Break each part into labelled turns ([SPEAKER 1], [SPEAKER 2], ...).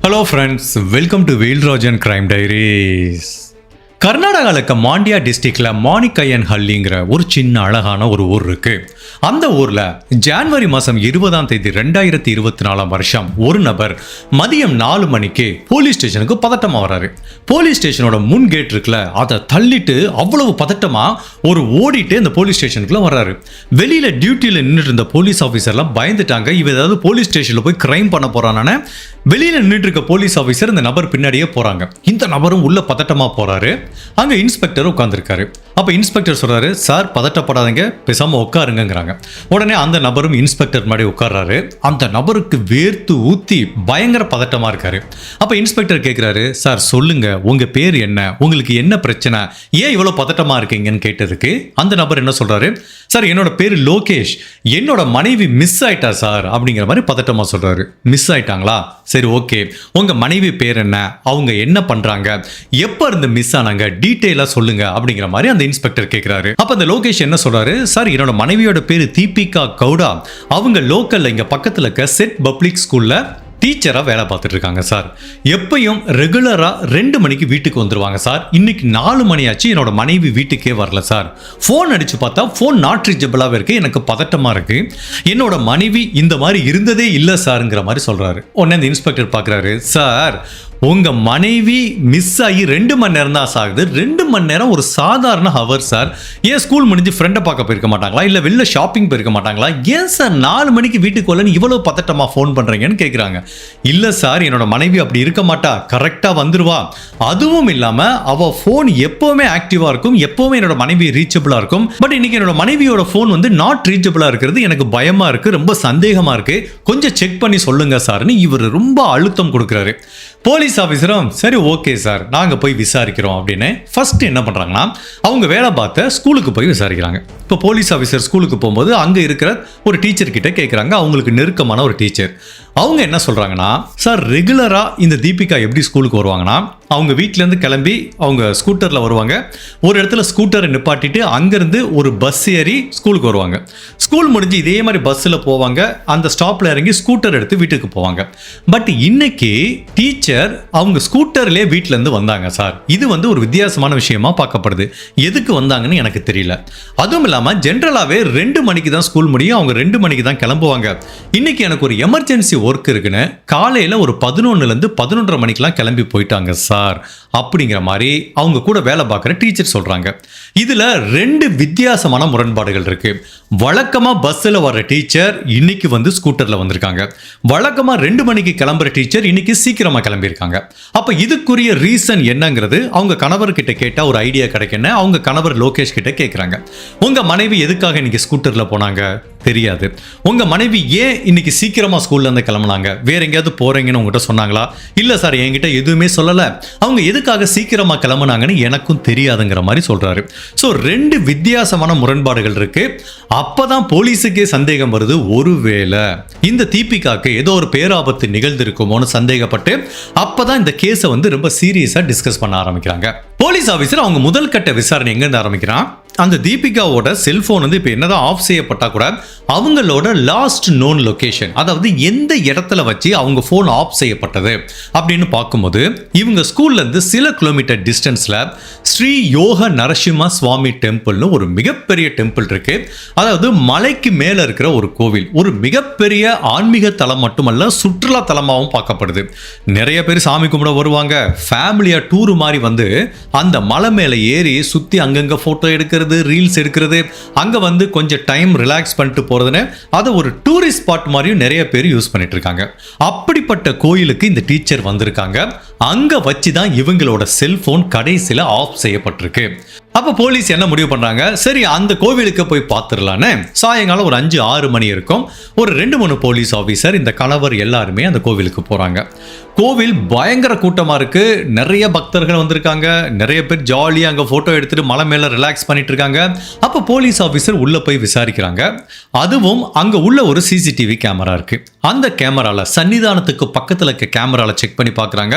[SPEAKER 1] Hello friends, welcome to Veilrajan Crime Diaries. கர்நாடகாவில் இருக்க மாண்டியா டிஸ்ட்ரிக்ட்ல மாணிக்கையன் ஹல்லிங்கிற ஒரு சின்ன அழகான ஒரு ஊர் இருக்கு. அந்த ஊர்ல ஜனவரி மாதம் 20ஆம் தேதி 2024 ஒரு நபர் மதியம் 4 மணிக்கு போலீஸ் ஸ்டேஷனுக்கு பதட்டமா வராரு. போலீஸ் ஸ்டேஷனோட முன் கேட் இருக்குல்ல, அதை தள்ளிட்டு அவ்வளவு பதட்டமா ஒரு ஓடிட்டு இந்த போலீஸ் ஸ்டேஷனுக்குள்ள வர்றாரு. வெளியில டியூட்டியில நின்றுட்டு இருந்த போலீஸ் ஆஃபீஸர்லாம் பயந்துட்டாங்க. இவ ஏதாவது போலீஸ் ஸ்டேஷன்ல போய் கிரைம் பண்ண போறானே. வெளியில நின்றுட்டு இருக்க போலீஸ் ஆஃபீஸர் இந்த நபர் பின்னாடியே போறாங்க. இந்த நபரும் உள்ள பதட்டமா போறாரு. அங்க இன்ஸ்பெக்டர் உட்கார்ந்திருக்காரு. அப்ப இன்ஸ்பெக்டர் சொல்றாரு, சார் பதட்டப்படாதீங்க, பேசாம உட்காருங்கிறாங்க. உடனே அந்த நபரும் இன்ஸ்பெக்டர் முன்னாடி உட்கார்றாரு. அந்த நபருக்கு வேர்த்து ஊத்தி பயங்கர பதட்டமா இருக்காரு. அப்ப இன்ஸ்பெக்டர் கேட்கிறாரு, சார் சொல்லுங்க, உங்க பேர் என்ன, உங்களுக்கு என்ன பிரச்சனை, ஏன் இவ்வளவு பதட்டமா இருக்கீங்கன்னு கேட்டதுக்கு அந்த நபர் என்ன சொல்றாரு, சார் என்னோட பேரு லோகேஷ், என்னோட மனைவி மிஸ் ஆயிட்டா சார் அப்படிங்கிற மாதிரி பதட்டமா சொல்றாரு. மிஸ் ஆயிட்டாங்களா, சரி ஓகே, உங்க மனைவி பேர் என்ன, அவங்க என்ன பண்றாங்க, எப்ப இருந்து மிஸ் ஆனாங்க, டீடைலா சொல்லுங்க அப்படிங்கிற மாதிரி அந்த இன்ஸ்பெக்டர் கேட்கிறாரு. அப்ப அந்த லோகேஷ் என்ன சொல்றாரு, சார் என்னோட மனைவியோட பேரு தீபிகா கவுடா, அவங்க லோக்கல்ல இங்க பக்கத்துல இருக்க செட் பப்ளிக் ஸ்கூல்ல டீச்சரா வேலை பார்த்துட்டு இருக்காங்க சார். எப்பயும் ரெகுலரா 2 மணிக்கு வீட்டுக்கு வந்துருவாங்க சார். இன்னைக்கு 4 மணி ஆச்சு, என்னோட மனைவி வீட்டுக்கே வரல சார். போன் அடிச்சு பார்த்தா போன் நாட் ரீச்சபிளாவே இருக்கு, எனக்கு பதட்டமா இருக்கு. என்னோட மனைவி இந்த மாதிரி இருந்ததே இல்லை சார்ங்கிற மாதிரி சொல்றாரு. உடனே இந்த இன்ஸ்பெக்டர் பாக்குறாரு, சார் உங்க மனைவி மிஸ் ஆகி 2 மணி நேரம் தான் ஆகுது. 2 மணி நேரம் ஒரு சாதாரண ஹவர் சார். ஏன் ஸ்கூல் முடிஞ்சு ஃப்ரெண்டை பார்க்க போயிருக்க மாட்டாங்களா, இல்ல வெளில ஷாப்பிங் போயிருக்க மாட்டாங்களா, ஏன் சார் 4 மணிக்கு வீட்டுக்கு வரலன்னு இவ்வளவு பதட்டமா ஃபோன் பண்றீங்கன்னு கேட்குறாங்க. இல்ல சார், என்னோட மனைவி அப்படி இருக்க மாட்டா, கரெக்டா வந்துருவா. அதுவும் இல்லாம அவ ஃபோன் எப்பவுமே ஆக்டிவா இருக்கும், எப்பவுமே என்னோட மனைவி ரீச்சபிளா இருக்கும். பட் இன்னைக்கு என்னோட மனைவியோட ஃபோன் வந்து நாட் ரீச்சபிளா இருக்கிறது எனக்கு பயமா இருக்கு, ரொம்ப சந்தேகமா இருக்கு, கொஞ்சம் செக் பண்ணி சொல்லுங்க சார்னு இவர் ரொம்ப அழுத்தம் கொடுக்குறாரு. போலீஸ் ஆஃபீஸரும் சரி ஓகே சார், நாங்கள் போய் விசாரிக்கிறோம் அப்படின்னு ஃபர்ஸ்ட் என்ன பண்ணுறாங்கன்னா, அவங்க வேலை பார்த்த ஸ்கூலுக்கு போய் விசாரிக்கிறாங்க. இப்போ போலீஸ் ஆஃபீஸர் ஸ்கூலுக்கு போகும்போது அங்கே இருக்கிற ஒரு டீச்சர் கிட்ட கேட்குறாங்க, அவங்களுக்கு நெருக்கமான ஒரு டீச்சர். அவங்க என்ன சொல்கிறாங்கன்னா, சார் ரெகுலராக இந்த தீபிகா எப்படி ஸ்கூலுக்கு வருவாங்கன்னா, அவங்க வீட்டிலேருந்து கிளம்பி அவங்க ஸ்கூட்டரில் வருவாங்க. ஒரு இடத்துல ஸ்கூட்டரை நிப்பாட்டிட்டு அங்கேருந்து ஒரு பஸ் ஏறி ஸ்கூலுக்கு வருவாங்க. ஸ்கூல் முடிஞ்சு இதே மாதிரி பஸ்ஸில் போவாங்க, அந்த ஸ்டாப்பில் இறங்கி ஸ்கூட்டர் எடுத்து வீட்டுக்கு போவாங்க. பட் இன்னைக்கு டீச்சர் அவங்க ஸ்கூட்டர்லேயே வீட்டிலேருந்து வந்தாங்க சார். இது வந்து ஒரு வித்தியாசமான விஷயமா பார்க்கப்படுது. எதுக்கு வந்தாங்கன்னு எனக்கு தெரியல. அதுவும் இல்லாமல் ஜென்ரலாகவே 2 மணிக்கு தான் ஸ்கூல் முடியும், அவங்க 2 மணிக்கு தான் கிளம்புவாங்க. இன்னைக்கு எனக்கு ஒரு எமர்ஜென்சி ஒர்க் இருக்குன்னு காலையில் ஒரு 11லேருந்து 11:30 மணிக்கெலாம் கிளம்பி போயிட்டாங்க சார் அப்படிங்கிற மாதிரி அவங்க கூட வேலை பார்க்குற டீச்சர் சொல்றாங்க. இதுல 2 வித்தியாசமான முரண்பாடுகள் இருக்கு. வழக்கமா பஸ்ல வர்ற டீச்சர் இன்னைக்கு வந்து ஸ்கூட்டர்ல வந்திருக்காங்க. வழக்கமா 2 மணிக்கு கிளம்புற டீச்சர் இன்னைக்கு சீக்கிரமா கிளம்பியிருக்காங்க. அப்ப இதுக்குரிய ரீசன் என்னங்கிறது அவங்க கணவர் கிட்ட கேட்டா ஒரு ஐடியா கிடைக்குன்னு அவங்க கணவர் லோகேஷ் கிட்ட கேட்கிறாங்க. உங்க மனைவி எதுக்காக இன்னைக்கு ஸ்கூட்டர்ல போனாங்க தெரியாது. உங்க மனைவி ஏன் இன்னைக்கு சீக்கிரமா ஸ்கூல்ல இருந்து கிளம்புனாங்க, வேற எங்கேயாவது போறீங்கன்னு உங்ககிட்ட சொன்னாங்களா? இல்ல சார், என்கிட்ட எதுவுமே சொல்லல. அவங்க எதுக்காக சீக்கிரமா கிளம்புனாங்கன்னு எனக்கும் தெரியாதுங்கிற மாதிரி சொல்றாரு. ஸோ 2 வித்தியாசமான முரண்பாடுகள் இருக்கு. அப்பதான் போலீஸுக்கே சந்தேகம் வருது, ஒருவேளை இந்த தீபிகாக்கு ஏதோ ஒரு பேராபத்து நிகழ்ந்திருக்குமோன்னு சந்தேகப்பட்டு அப்பதான் இந்த கேஸை வந்து ரொம்ப சீரியஸா டிஸ்கஸ் பண்ண ஆரம்பிக்கிறாங்க. போலீஸ் ஆஃபீஸர் அவங்க முதல் கட்ட விசாரணை எங்க இருந்து ஆரம்பிக்கிறான், அந்த தீபிகாவோட செல்போன் வந்து இப்போ என்னதான் ஆஃப் செய்யப்பட்டா கூட அவங்களோட லாஸ்ட் நோன் லொகேஷன், அதாவது எந்த இடத்துல வச்சு அவங்க ஃபோன் ஆஃப் செய்யப்பட்டது அப்படின்னு பார்க்கும்போது இவங்க ஸ்கூல்ல இருந்து சில கிலோமீட்டர் டிஸ்டன்ஸ்ல ஸ்ரீ யோக நரசிம்ம சுவாமி டெம்பிள்னு ஒரு மிகப்பெரிய டெம்பிள் இருக்கு. அதாவது மலைக்கு மேல இருக்கிற ஒரு கோவில், ஒரு மிகப்பெரிய ஆன்மீக தலம் மட்டுமல்ல, சுற்றுலா தலமாகவும் பார்க்கப்படுது. நிறைய பேர் சாமி கும்பிட வருவாங்க, ஃபேமிலியா டூர் மாதிரி வந்து அந்த மலை மேல ஏறி சுத்தி அங்கங்க போட்டோ எடுக்கிறது, ரீல்ஸ் எடுக்கிறது, அங்க வந்து கொஞ்சம் டைம் ரிலாக்ஸ் பண்ணிட்டு போறதுன்னு அதை ஒரு டூரிஸ்ட் ஸ்பாட் மாதிரியும் நிறைய பேர் யூஸ் பண்ணிட்டு இருக்காங்க. அப்படிப்பட்ட கோயிலுக்கு இந்த டீச்சர் வந்திருக்காங்க. அங்க வச்சுதான் இவங்களோட செல்போன் கடைசியில ஆஃப் செய்யப்பட்டிருக்கு. அப்ப போலீஸ் என்ன முடிவு பண்றாங்க, சரி அந்த கோவிலுக்கு போய் பார்த்துடலான்னு சாயங்காலம் ஒரு 5-6 மணி இருக்கும். ஒரு 2-3 போலீஸ் ஆஃபீஸர், இந்த கணவர் எல்லாருமே அந்த கோவிலுக்கு போறாங்க. கோவில் பயங்கர கூட்டமா இருக்கு, நிறைய பக்தர்கள் வந்திருக்காங்க, நிறைய பேர் ஜாலியா அங்க போட்டோ எடுத்துட்டு மலை மேல ரிலாக்ஸ் பண்ணிட்டு இருக்காங்க. அப்ப போலீஸ் ஆஃபீஸர் உள்ள போய் விசாரிக்கிறாங்க. அதுவும் அங்க உள்ள ஒரு சிசிடிவி கேமரா இருக்கு. அந்த கேமரால சன்னிதானத்துக்கு பக்கத்துல இருக்க கேமரால செக் பண்ணி பார்க்கறாங்க.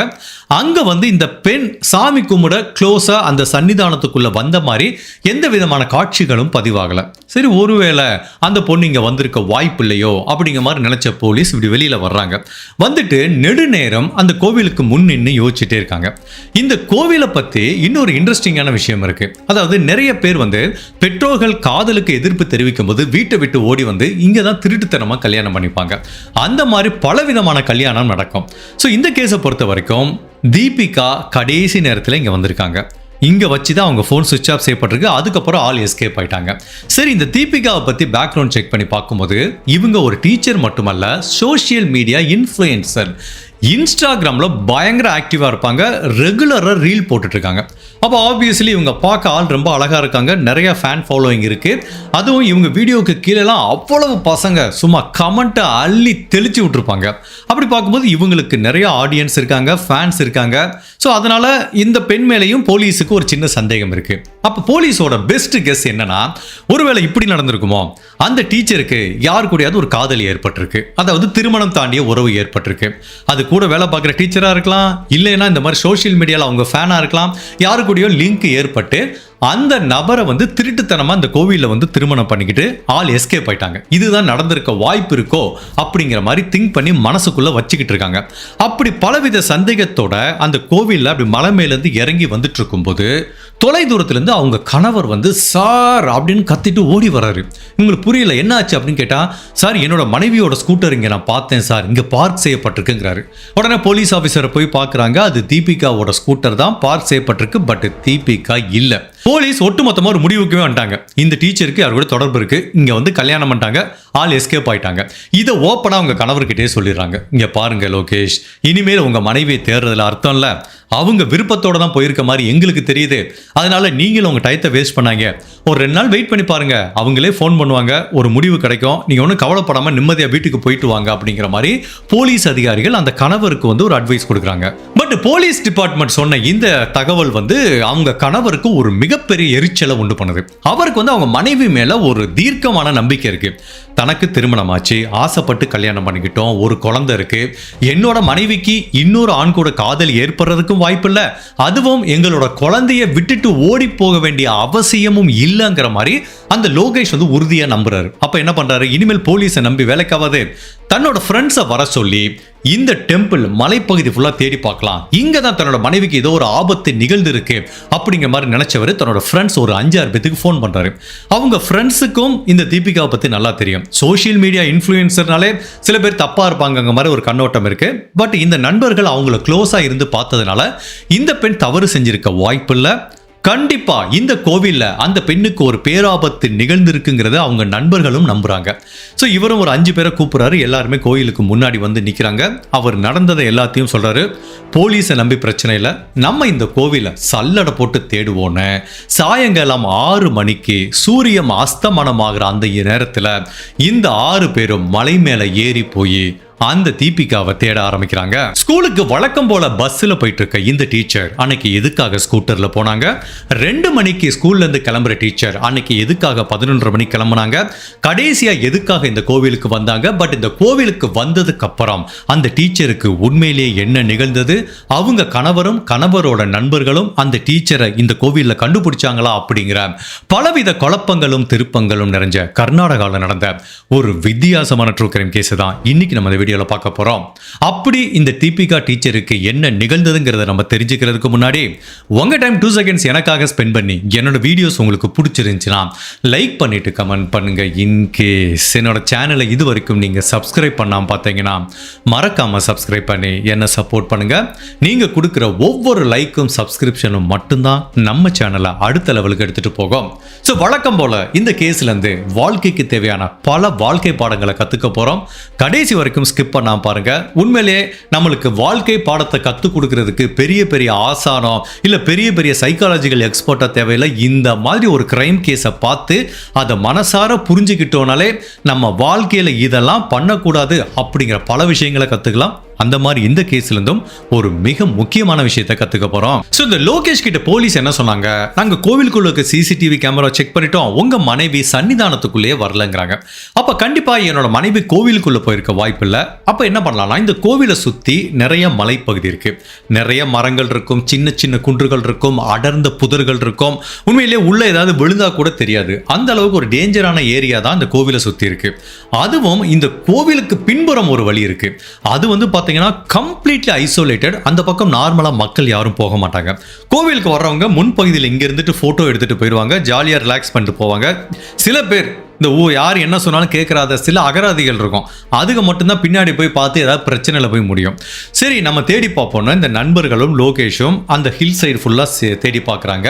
[SPEAKER 1] அங்க வந்து இந்த பெண் சாமி கும்பிட க்ளோஸா அந்த சன்னிதானத்துக்குள்ள வந்த மாதிரி எந்த விதமான காட்சிகளும் பதிவாகல. சரி, ஒருவேளை அந்த பொண்ணு இங்க வந்திருக்க வாய்ப்பு இல்லையோ அப்படிங்கிற மாதிரி நினைச்ச போலீஸ் இப்படி வெளியில வர்றாங்க. வந்துட்டு நெடுநேரம் அந்த கோவிலுக்கு முன் நின்று யோசிச்சுட்டே இருக்காங்க. இந்த கோவிலை பத்தி இன்னொரு இன்ட்ரெஸ்டிங்கான விஷயம் இருக்கு. அதாவது நிறைய பேர் வந்து பெற்றோர்கள் காதலுக்கு எதிர்ப்பு தெரிவிக்கும் போது வீட்டை விட்டு ஓடி வந்து இங்க தான் திருட்டுத்தனமா கல்யாணம் பண்ணிப்பாங்க. அந்த மாதிரி பலவிதமான கல்யாணம் நடக்கும். ஸோ இந்த கேஸை பொறுத்த வரைக்கும் தீபிகா கடைசி நேரத்தில் இங்க வந்திருக்காங்க. இங்க வச்சுதான் அவங்க போன் சுவிட்ச் ஆஃப் செய்யப்பட்டிருக்கு. அதுக்கப்புறம் ஆல் எஸ்கேப் ஆயிட்டாங்க. சரி, இந்த தீபிகாவை பத்தி பேக்ரவுண்ட் செக் பண்ணி பார்க்கும்போது இவங்க ஒரு டீச்சர் மட்டுமல்ல, சோஷியல் மீடியா இன்ஃப்ளூயன்சர். இன்ஸ்டாகிராமில் பயங்கர ஆக்டிவாக இருப்பாங்க. ரெகுலராக ரீல் போட்டுட்டு இருக்காங்க. அப்போ ஆப்வியஸ்லி இவங்க பார்க்க ஆள் ரொம்ப அழகாக இருக்காங்க. நிறைய ஃபேன் ஃபாலோவிங் இருக்குது. அதுவும் இவங்க வீடியோவுக்கு கீழேலாம் அவ்வளவு பசங்க சும்மா கமெண்ட்டை அள்ளி தெளிச்சு விட்டுருப்பாங்க. அப்படி பார்க்கும்போது இவங்களுக்கு நிறைய ஆடியன்ஸ் இருக்காங்க, ஃபேன்ஸ் இருக்காங்க. ஸோ அதனால் இந்த பெண் மேலேயும் போலீஸுக்கு ஒரு சின்ன சந்தேகம் இருக்குது. அப்போ போலீஸோட பெஸ்ட் கெஸ் என்னன்னா, ஒருவேளை இப்படி நடந்திருக்குமோ, அந்த டீச்சருக்கு யார் கூடயாவது ஒரு காதல் ஏற்பட்டிருக்கு. அதாவது திருமணம் தாண்டிய உறவு ஏற்பட்டிருக்கு. அது கூட வேலை பார்க்குற டீச்சராக இருக்கலாம், இல்லைன்னா இந்த மாதிரி சோஷியல் மீடியாவில் அவங்க ஃபேனாக இருக்கலாம். யாரு கூடயோ லிங்க் ஏற்பட்டு அந்த நபரை வந்து திருட்டுத்தனமாக அந்த கோவிலில் வந்து திருமணம் பண்ணிக்கிட்டு ஆள் எஸ்கேப் ஆயிட்டாங்க. இதுதான் நடந்திருக்க வாய்ப்பு இருக்கோ அப்படிங்கிற மாதிரி திங்க் பண்ணி மனசுக்குள்ளே வச்சுக்கிட்டு இருக்காங்க. அப்படி பலவித சந்தேகத்தோட அந்த கோவிலில் அப்படி மலை மேலேருந்து இறங்கி வந்துட்டு இருக்கும்போது தொலை தூரத்துலேருந்து அவங்க கணவர் வந்து சார் அப்படின்னு கத்திட்டு ஓடி வர்றாரு. உங்களுக்கு புரியல என்ன ஆச்சு அப்படின்னு கேட்டால், சார் என்னோட மனைவியோட ஸ்கூட்டர் இங்கே நான் பார்த்தேன் சார், இங்கே பார்க் செய்யப்பட்டிருக்குங்கிறாரு. உடனே போலீஸ் ஆஃபீஸரை போய் பார்க்குறாங்க. அது தீபிகாவோட ஸ்கூட்டர் தான் பார்க் செய்யப்பட்டிருக்கு. பட் தீபிகா இல்லை. போலீஸ் ஒட்டுமொத்தமாக ஒரு முடிவுக்குமே வந்துட்டாங்க. இந்த டீச்சருக்கு யார் கூட தொடர்பு இருக்கு, இங்கே வந்து கல்யாணம் பண்ணிட்டாங்க, ஆள் எஸ்கேப் ஆயிட்டாங்க. இதை ஓப்பனாக அவங்க கணவர்கிட்டே சொல்லிடுறாங்க. இங்கே பாருங்க லோகேஷ், இனிமேல் உங்கள் மனைவியை தேடுறதுல அர்த்தம் இல்லை. அவங்க விருப்பத்தோட தான் போயிருக்க மாதிரி எங்களுக்கு தெரியுது. அதனால நீங்களும் உங்க டயத்தை வேஸ்ட் பண்ணாங்க. ஒரு 2 நாள் வெயிட் பண்ணி பாருங்க, அவங்களே ஃபோன் பண்ணுவாங்க, ஒரு முடிவு கிடைக்கும். நீங்க ஒன்றும் கவலைப்படாம நிம்மதியா வீட்டுக்கு போயிட்டு வாங்க அப்படிங்கிற மாதிரி போலீஸ் அதிகாரிகள் அந்த கணவருக்கு வந்து ஒரு அட்வைஸ் கொடுக்குறாங்க. பட் போலீஸ் டிபார்ட்மெண்ட் சொன்ன இந்த தகவல் வந்து அவங்க கணவருக்கு ஒரு மிகப்பெரிய எரிச்சலை உண்டு பண்ணுது. அவருக்கு வந்து அவங்க மனைவி மேல ஒரு தீர்க்கமான நம்பிக்கை இருக்கு. தனக்கு திருமணம் ஆச்சு, ஆசைப்பட்டு கல்யாணம் பண்ணிக்கிட்டோம், ஒரு குழந்தை இருக்கு, என்னோட மனைவிக்கு இன்னொரு ஆண் கூட காதல் ஏற்படுறதுக்கும் வாய்ப்பு இல்லை, அதுவும் எங்களோட குழந்தைய விட்டுட்டு ஓடி போக வேண்டிய அவசியமும் இல்லைங்கிற மாதிரி அந்த லோகேஷ் வந்து உறுதியா நம்புறாரு. அப்ப என்ன பண்றாரு, இனிமேல் போலீஸை நம்பி வேலைக்காவது தன்னோட ஃப்ரெண்ட்ஸை வர சொல்லி இந்த டெம்பிள் மலைப்பகுதி ஃபுல்லா தேடி பார்க்கலாம், இங்க தான் தன்னோட மனைவிக்கு ஏதோ ஒரு ஆபத்து நிகழ்ந்து இருக்கு அப்படிங்கிற மாதிரி நினைச்சவர் தன்னோட ஃப்ரெண்ட்ஸ் ஒரு 5-6 பேருக்கு ஃபோன் பண்றாரு. அவங்க ஃப்ரெண்ட்ஸுக்கும் இந்த தீபிகாவை பத்தி நல்லா தெரியும். சோஷியல் மீடியா இன்ஃப்ளூயன்சர்னாலே சில பேர் தப்பா இருப்பாங்க மாதிரி ஒரு கண்ணோட்டம் இருக்கு. பட் இந்த நண்பர்கள் அவங்கள க்ளோஸா இருந்து பார்த்ததுனால இந்த பெண் தவறு செஞ்சிருக்க வாய்ப்பு இல்லை. கண்டிப்பா இந்த கோவில்ல அந்த பெண்ணுக்கு ஒரு பேராபத்து நிகழ்ந்திருக்குங்கிறத அவங்க நண்பர்களும் நம்புறாங்க. ஸோ இவரும் ஒரு 5 பேரை கூப்பிடுறாரு. எல்லாருமே கோயிலுக்கு முன்னாடி வந்து நிற்கிறாங்க. அவர் நடந்ததை எல்லாத்தையும் சொல்றாரு. போலீஸை நம்பி பிரச்சனை இல்லை, நம்ம இந்த கோவிலை சல்லடை போட்டு தேடுவோன்னு சாயங்காலம் 6 மணிக்கு சூரியன் அஸ்தமனமாகிற அந்த நேரத்தில் இந்த 6 பேரும் மலை மேலே ஏறி போய் அந்த தீபிகாவை தேட ஆரம்பிக்கிறாங்க. ஸ்கூலுக்கு வழக்கம் போல பஸ்ல போயிட்டு இருக்க இந்த டீச்சர் அன்னைக்கு எதுக்காக ஸ்கூட்டர்ல போனாங்க? 2 மணிக்கு ஸ்கூல்ல இருந்து கிளம்புற டீச்சர் அன்னைக்கு எதுக்காக 11:30 மணிக்கு கிளம்புனாங்க? கடைசியா எதுக்காக இந்த கோவிலுக்கு வந்தாங்க? பட் இந்த கோவிலுக்கு வந்ததுக்கு அப்புறம் அந்த டீச்சருக்கு உண்மையிலேயே என்ன நிகழ்ந்தது? அவங்க கணவரும் கணவரோட நண்பர்களும் அந்த டீச்சரை இந்த கோவில்ல கண்டுபிடிச்சாங்களா? அப்படிங்கிற பலவித குழப்பங்களும் திருப்பங்களும் நிறைஞ்ச கர்நாடகாவில் நடந்த ஒரு வித்தியாசமான ட்ரூ கிரைம் கேஸ் தான் இன்னைக்கு நம்ம வீடியோல பார்க்க போறோம். அப்படி இந்த தீபிகா டீச்சருக்கு என்ன நிகழ்ந்ததுங்கிறத நம்ம தெரிஞ்சுக்கிறதுக்கு முன்னாடி உங்க டைம் 2 செகண்ட்ஸ் எனக்காக ஸ்பெண்ட் பண்ணி என்னோட வீடியோஸ் உங்களுக்கு பிடிச்சிருந்துச்சுன்னா லைக் பண்ணிட்டு கமெண்ட் பண்ணுங்க. இன்கேஸ் என்னோட சேனலை இது வரைக்கும் நீங்க சப்ஸ்கிரைப் பண்ணாம பார்த்தீங்கன்னா மறக்காம சப்ஸ்கிரைப் பண்ணி என்ன சப்போர்ட் பண்ணுங்க. நீங்க கொடுக்குற ஒவ்வொரு லைக்கும் சப்ஸ்கிரிப்ஷனும் மட்டும்தான் நம்ம சேனலை அடுத்த லெவலுக்கு எடுத்துட்டு போகும். ஸோ வழக்கம் போல இந்த கேஸ்ல இருந்து வாழ்க்கைக்கு தேவையான பல வாழ்க்கை பாடங்களை கத்துக்க போறோம். கடைசி வரைக்கும் ஸ்கிப் பண்ணாம பாருங்க. உண்மையிலேயே நம்மளுக்கு வாழ்க்கை பாடத்தை கற்றுக் கொடுக்கறதுக்கு பெரிய பெரிய ஆசானம் இல்லை பெரிய பெரிய சைக்காலஜிக்கல் எக்ஸ்பர்ட்டா தேவையில்லை. இந்த மாதிரி ஒரு கிரைம் கேஸை பார்த்து அதை மனசார புரிஞ்சுக்கிட்டோனாலே நம்ம வாழ்க்கையில இதெல்லாம் பண்ணக்கூடாது அப்படிங்கிற பல விஷயங்களை கற்றுக்கலாம். அந்த மாதிரி இந்த கேஸ்ல இருந்தும் ஒரு மிக முக்கியமான விஷயத்தை கத்துக்க போறோம். சோ இந்த லோகேஷ் கிட்ட போலீஸ் என்ன சொன்னாங்க, நாங்க கோவிலுக்குள்ள இருக்க சிசிடிவி கேமரா செக் பண்ணிட்டோம், உங்க மனைவி சன்னிதானத்துக்குள்ளேயே வரலங்கிறாங்க. அப்ப கண்டிப்பா என்னோட மனைவி கோவிலுக்குள்ள போயிருக்க வாய்ப்பு இல்ல. அப்ப என்ன பண்ணலாம்னா, இந்த கோவிலை சுத்தி நிறைய மலைப்பகுதி இருக்கு, நிறைய மரங்கள் இருக்கும், சின்ன சின்ன குன்றுகள் இருக்கும், அடர்ந்த புதர்கள் இருக்கும். உண்மையிலேயே உள்ள ஏதாவது விழுந்தா கூட தெரியாது, அந்த அளவுக்கு ஒரு டேஞ்சரான ஏரியா தான் இந்த கோவிலை சுத்தி இருக்கு. அதுவும் இந்த கோவிலுக்கு பின்புறம் ஒரு வழி இருக்கு, அது வந்து பாத்தீங்கன்னா கம்ப்ளீட்லி ஐசோலேட்டட். அந்த பக்கம் நார்மலா மக்கள் யாரும் போக மாட்டாங்க. கோவிலுக்கு வர்றவங்க முன்பகுதியில் இங்க இருந்துட்டு போட்டோ எடுத்துட்டு போயிடுவாங்க, ஜாலியா ரிலாக்ஸ் பண்ணிட்டு போவாங்க. சில பேர் இந்த யார் என்ன சொன்னாலும் கேட்கறாத சில அகராதிகள் இருக்கும், அதுக்கு மட்டும்தான் பின்னாடி போய் பார்த்து ஏதாவது பிரச்சனையில் போய் முடியும். சரி, நம்ம தேடி பார்ப்போம்னா இந்த நண்பர்களும் லோகேஷும் அந்த ஹில் சைடு ஃபுல்லாக தேடி பார்க்குறாங்க.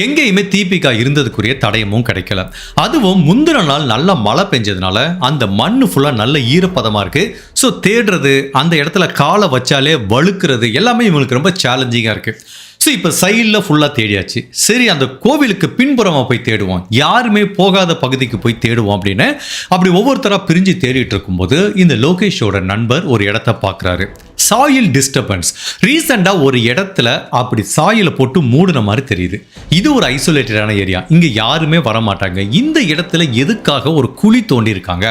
[SPEAKER 1] எங்கேயுமே தீபிகா இருந்ததுக்குரிய தடயமும் கிடைக்கல. அதுவும் முந்தின நாள் நல்ல மழை பெஞ்சதுனால அந்த மண் ஃபுல்லாக நல்ல ஈரப்பதமாக இருக்கு. ஸோ தேடுறது, அந்த இடத்துல காலை வச்சாலே வழுக்கிறது எல்லாமே இவங்களுக்கு ரொம்ப சேலஞ்சிங்காக இருக்கு. ஸோ இப்போ சைடில் ஃபுல்லாக தேடியாச்சு. சரி, அந்த கோவிலுக்கு பின்புறமாக போய் தேடுவோம், யாருமே போகாத பகுதிக்கு போய் தேடுவோம் அப்படின்னு அப்படி ஒவ்வொருத்தராக பிரிஞ்சு தேடிட்டு இருக்கும்போது இந்த லோகேஷோட நண்பர் ஒரு இடத்த பார்க்குறாரு. Soil disturbance. ரீசெண்டாக ஒரு இடத்துல அப்படி சாயில போட்டு மூடின மாதிரி தெரியுது. இது ஒரு ஐசோலேட்டடான ஏரியா, இங்கே யாருமே வரமாட்டாங்க. இந்த இடத்துல எதுக்காக ஒரு குழி தோண்டி இருக்காங்க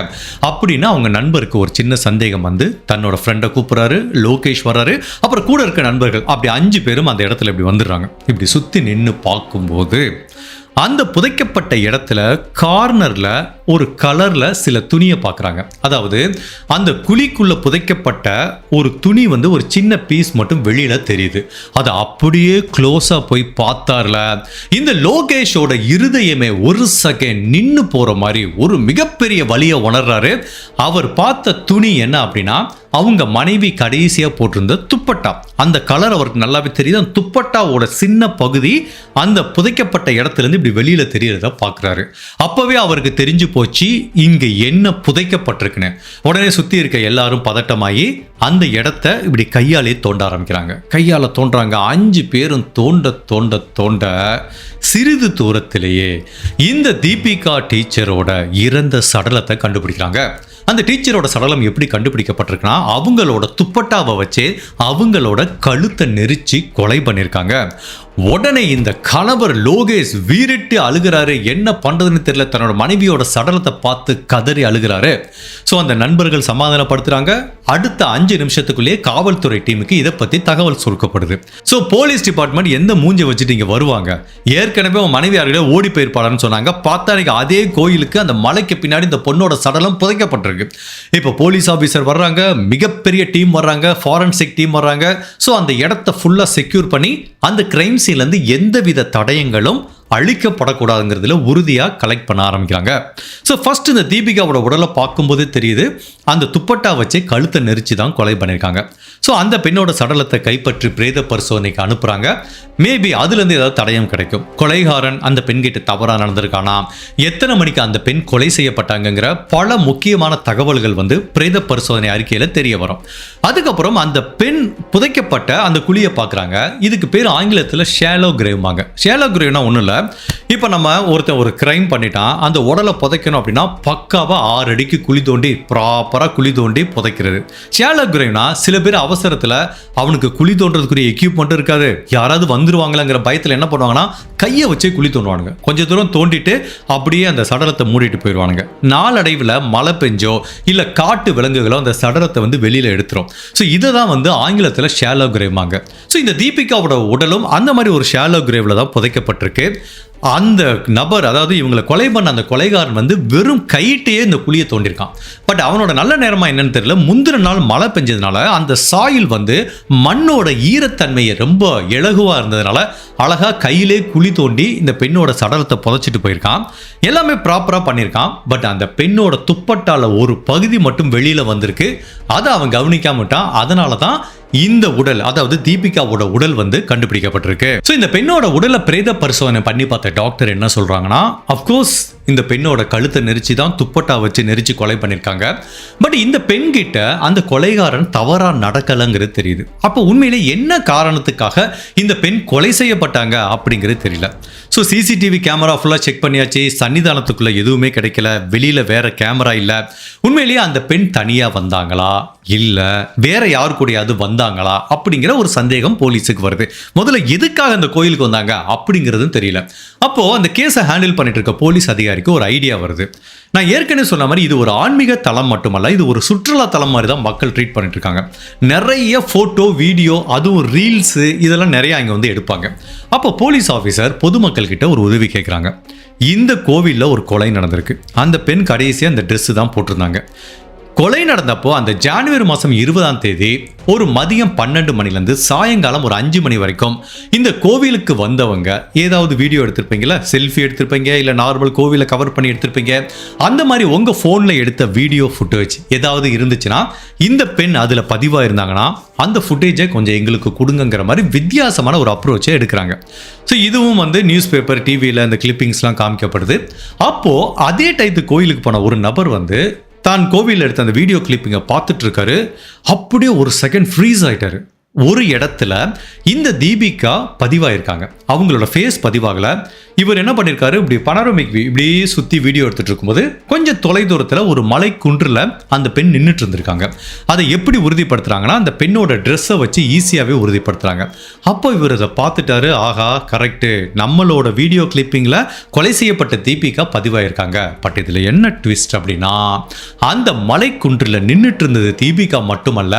[SPEAKER 1] அப்படின்னு அவங்க நண்பருக்கு ஒரு சின்ன சந்தேகம் வந்து தன்னோட ஃப்ரெண்டை கூப்பிட்றாரு. லோகேஷ் வர்றாரு, அப்புறம் கூட இருக்க நண்பர்கள் அப்படி 5 பேரும் அந்த இடத்துல இப்படி வந்துடுறாங்க. இப்படி சுற்றி நின்று பார்க்கும்போது அந்த புதைக்கப்பட்ட இடத்துல கார்னர்ல ஒரு கலர்ல சில துணியை பார்க்குறாங்க. அதாவது அந்த குழிக்குள்ள புதைக்கப்பட்ட ஒரு துணி வந்து ஒரு சின்ன பீஸ் மட்டும் வெளியில தெரியுது. அது அப்படியே க்ளோஸா போய் பார்த்தார்ல, இந்த லோகேஷோட இருதயமே ஒரு செகண்ட் நின்று போற மாதிரி ஒரு மிகப்பெரிய வலியை உணர்றாரு. அவர் பார்த்த துணி என்ன அப்படின்னா, அவங்க மனைவி கடைசியா போட்டிருந்த துப்பட்டா. அந்த கலர் அவருக்கு நல்லாவே தெரியுது. அந்த துப்பட்டாவோட சின்ன பகுதி அந்த புதைக்கப்பட்ட இடத்துல இருந்து இப்படி வெளியில தெரியறத பாக்குறாரு. அப்பவே அவருக்கு தெரிஞ்சு போச்சு இங்க என்ன புதைக்கப்பட்டிருக்குன்னு. உடனே சுத்தி இருக்க எல்லாரும் பதட்டமாகி அந்த இடத்த இப்படி கையாலே தோண்ட ஆரம்பிக்கிறாங்க. கையால தோன்றாங்க. 5 பேரும் தோண்ட தோண்ட தோண்ட சிறிது தூரத்திலேயே இந்த தீபிகா டீச்சரோட இறந்த சடலத்தை கண்டுபிடிக்கிறாங்க. அந்த டீச்சரோட சடலம் எப்படி கண்டுபிடிக்கப்பட்டிருக்குன்னா, அவங்களோட துப்பட்டாவை வச்சு அவங்களோட கழுத்தை நெரிச்சு கொலை பண்ணியிருக்காங்க. உடனே இந்த கணவர் லோகேஷ் வீறிட்டு அழுகிறாரு. என்ன பண்றதுன்னு தெரியல, தன்னோட மனைவியோட சடலத்தை பார்த்து கதறி அழுகிறாரு. ஸோ அந்த நண்பர்கள் சமாதானப்படுத்துறாங்க. அடுத்த 5 நிமிஷத்துக்குள்ளேயே காவல்துறை டீமுக்கு இதை பத்தி தகவல் சுருக்கப்படுது. ஸோ போலீஸ் டிபார்ட்மெண்ட் எந்த மூஞ்சி வச்சுட்டு இங்க வருவாங்க, ஏற்கனவே உன் மனைவி யாருடைய ஓடி போயிருப்பாளன்னு சொன்னாங்க. பார்த்தா அதே கோயிலுக்கு அந்த மலைக்கு பின்னாடி இந்த பொண்ணோட சடலம் புதைக்கப்பட்டிருக்கு. இப்போ போலீஸ் ஆபீசர் வர்றாங்க, மிகப்பெரிய டீம் வர்றாங்க, ஃபாரன்சிக் டீம் வர்றாங்க. ஸோ அந்த இடத்த ஃபுல்லா செக்யூர் பண்ணி அந்த கிரைம் சீன்லேருந்து எந்தவித தடயங்களும் அழிக்கப்படக்கூடாதுங்கிறதுல உறுதியாக கலெக்ட் பண்ண ஆரம்பிக்கிறாங்க. ஸோ ஃபர்ஸ்ட் இந்த தீபிகாவோட உடலை பார்க்கும்போது தெரியுது அந்த துப்பட்டா வச்சு கழுத்தை நெரிச்சு தான் கொலை பண்ணியிருக்காங்க. ஸோ அந்த பெண்ணோட சடலத்தை கைப்பற்றி பிரேத பரிசோதனைக்கு அனுப்புகிறாங்க. மேபி அதுலேருந்து ஏதாவது தடயம் கிடைக்கும். கொலைகாரன் அந்த பெண்கிட்ட தவறாக நடந்திருக்கானா, எத்தனை மணிக்கு அந்த பெண் கொலை செய்யப்பட்டாங்கிற பல முக்கியமான தகவல்கள் வந்து பிரேத பரிசோதனை அறிக்கையில் தெரிய வரும். அதுக்கப்புறம் அந்த பெண் புதைக்கப்பட்ட அந்த குழியை பார்க்குறாங்க. இதுக்கு பேர் ஆங்கிலத்தில் ஷேலோ கிரேவ்மாங்க. ஷேலோ கிரேவ்னா ஒன்றும் இல்லை, இப்போ நம்ம ஒருத்தன் ஒரு கிரைம் பண்ணிட்டான், அந்த உடலை புதைக்கணும் அப்படின்னா பக்காவாக 6 அடிக்கு குழி தோண்டி ப்ராப்பராக குழி தோண்டி புதைக்கிறது. ஷேலோ கிரேவ்னா சில பேர் அவசரத்தில் அவனுக்கு குழி தோன்றதுக்குரிய எக்யூப்மெண்ட் இருக்காது, யாராவது வந்துருவாங்களாங்கிற பயத்தில் என்ன பண்ணுவாங்கன்னா கையை வச்சே குழி தோண்டுவானுங்க. கொஞ்சம் தூரம் தோண்டிட்டு அப்படியே அந்த சடலத்தை மூடிட்டு போயிடுவானுங்க. நாளடைவில் மழை பெஞ்சோ இல்லை காட்டு விலங்குகளோ அந்த சடலத்தை வந்து வெளியில் எடுத்துரும். ஸோ இதை தான் வந்து ஆங்கிலத்தில் ஷேலோ கிரேவ்மாங்க. ஸோ இந்த தீபிகாவோட உடலும் அந்த மாதிரி ஒரு ஷேலோ கிரேவ்ல தான் புதைக்கப்பட்டிருக்கு. அந்த நபர், அதாவது இவங்களை கொலை பண்ண அந்த கொலைகாரன் வந்து வெறும் கையிட்டே இந்த குழியை தோண்டிருக்கான். பட் அவனோட நல்ல நேரமா என்னன்னு தெரியல, முந்தின நாள் மழை பெஞ்சதுனால அந்த சாயில் வந்து மண்ணோட ஈரத்தன்மையை ரொம்ப இலகுவா இருந்ததுனால அழகா கையிலே குழி தோண்டி இந்த பெண்ணோட சடலத்தை புதைச்சிட்டு போயிருக்கான். எல்லாமே ப்ராப்பரா பண்ணியிருக்கான். பட் அந்த பெண்ணோட துப்பட்டால ஒரு பகுதி மட்டும் வெளியில வந்திருக்கு. அதை அவன் கவனிக்காம விட்டான். அதனால தான் இந்த உடல், அதாவது தீபிகாவோட உடல் வந்து கண்டுபிடிக்கப்பட்டிருக்கு. ஸோ இந்த பெண்ணோட உடலை பிரேத பரிசோதனை பண்ணி பார்த்த டாக்டர் என்ன சொல்றாங்கன்னா, அப்கோர்ஸ் இந்த பெண்ணோட கழுத்தை நெரிச்சு தான் துப்பட்டா வச்சு நெரிச்சு கொலை பண்ணியிருக்காங்க. பட் இந்த பெண் கிட்ட அந்த கொலைகாரன் தவறா நடக்கலைங்கிறது தெரியுது. அப்போ உண்மையிலே என்ன காரணத்துக்காக இந்த பெண் கொலை செய்யப்பட்டாங்க அப்படிங்கிறது தெரியல. ஸோ சிசிடிவி கேமரா ஃபுல்லாக செக் பண்ணியாச்சு, சன்னிதானத்துக்குள்ள எதுவுமே கிடைக்கல, வெளியில வேற கேமரா இல்லை. உண்மையிலேயே அந்த பெண் தனியா வந்தாங்களா இல்லை வேற யாரு கூடயாவது வந்தாங்களா அப்படிங்கிற ஒரு சந்தேகம் போலீஸுக்கு வருது. முதல்ல எதுக்காக அந்த கோயிலுக்கு வந்தாங்க அப்படிங்கிறதும் தெரியல. அப்போ அந்த கேஸை ஹேண்டில் பண்ணிட்டு இருக்க போலீஸ் அதிகாரிக்கு ஒரு ஐடியா வருது. நான் ஏற்கனவே சொன்ன மாதிரி இது ஒரு ஆன்மீக தளம் மட்டுமல்ல, இது ஒரு சுற்றுலா தளம் மாதிரி தான் மக்கள் ட்ரீட் பண்ணிட்டு இருக்காங்க. நிறைய போட்டோ வீடியோ அதுவும் ரீல்ஸ் இதெல்லாம் நிறைய இங்க வந்து எடுப்பாங்க. அப்போ போலீஸ் ஆஃபீஸர் பொதுமக்கள் கிட்ட ஒரு உதவி கேட்குறாங்க. இந்த கோவிலில் ஒரு கொலை நடந்திருக்கு. அந்த பெண் கடைசியாக அந்த ட்ரெஸ் தான் போட்டிருந்தாங்க. கொலை நடந்தப்போ அந்த ஜனவரி மாதம் 20ஆம் தேதி ஒரு மதியம் 12 மணிலேருந்து சாயங்காலம் ஒரு 5 மணி வரைக்கும் இந்த கோவிலுக்கு வந்தவங்க ஏதாவது வீடியோ எடுத்திருப்பீங்களா, செல்ஃபி எடுத்திருப்பீங்க, இல்லை நார்மல் கோவிலை கவர் பண்ணி எடுத்திருப்பீங்க. அந்த மாதிரி உங்கள் ஃபோனில் எடுத்த வீடியோ ஃபுட்டேஜ் ஏதாவது இருந்துச்சுன்னா இந்த பெண் அதில் பதிவாக இருந்தாங்கன்னா அந்த ஃபுட்டேஜை கொஞ்சம் எங்களுக்கு கொடுங்கிற மாதிரி வித்தியாசமான ஒரு அப்ரோச்சை எடுக்கிறாங்க. ஸோ இதுவும் வந்து நியூஸ் பேப்பர் டிவியில் இந்த கிளிப்பிங்ஸ்லாம் காமிக்கப்படுது. அப்போது அதே டைத்து கோயிலுக்கு போன ஒரு நபர் வந்து தான் கோவிலில் எடுத்த அந்த வீடியோ கிளிப்பிங்கை பார்த்துட்டு இருக்காரு. அப்படியே ஒரு செகண்ட் ஃப்ரீஸ் ஆயிட்டாரு. ஒரு இடத்துல இந்த தீபிகா பதிவாயிருக்காங்க, அவங்களோட ஃபேஸ் பதிவாகல. இவர் என்ன பண்ணியிருக்காரு, இப்படி பனரோமிக் இப்படியே சுற்றி வீடியோ எடுத்துட்டு இருக்கும்போது கொஞ்சம் தொலை தூரத்தில் ஒரு மலை குன்றில் அந்த பெண் நின்றுட்டு இருந்திருக்காங்க. அதை எப்படி உறுதிப்படுத்துறாங்கன்னா அந்த பெண்ணோட ட்ரெஸ்ஸை வச்சு ஈஸியாகவே உறுதிப்படுத்துறாங்க. அப்போ இவர் அதை பார்த்துட்டாரு, ஆஹா கரெக்டு, நம்மளோட வீடியோ கிளிப்பிங்கில் கொலை செய்யப்பட்ட தீபிகா பதிவாயிருக்காங்க. பட் இதில் என்ன ட்விஸ்ட் அப்படின்னா அந்த மலை குன்றில் நின்றுட்டு இருந்தது தீபிகா மட்டுமல்ல,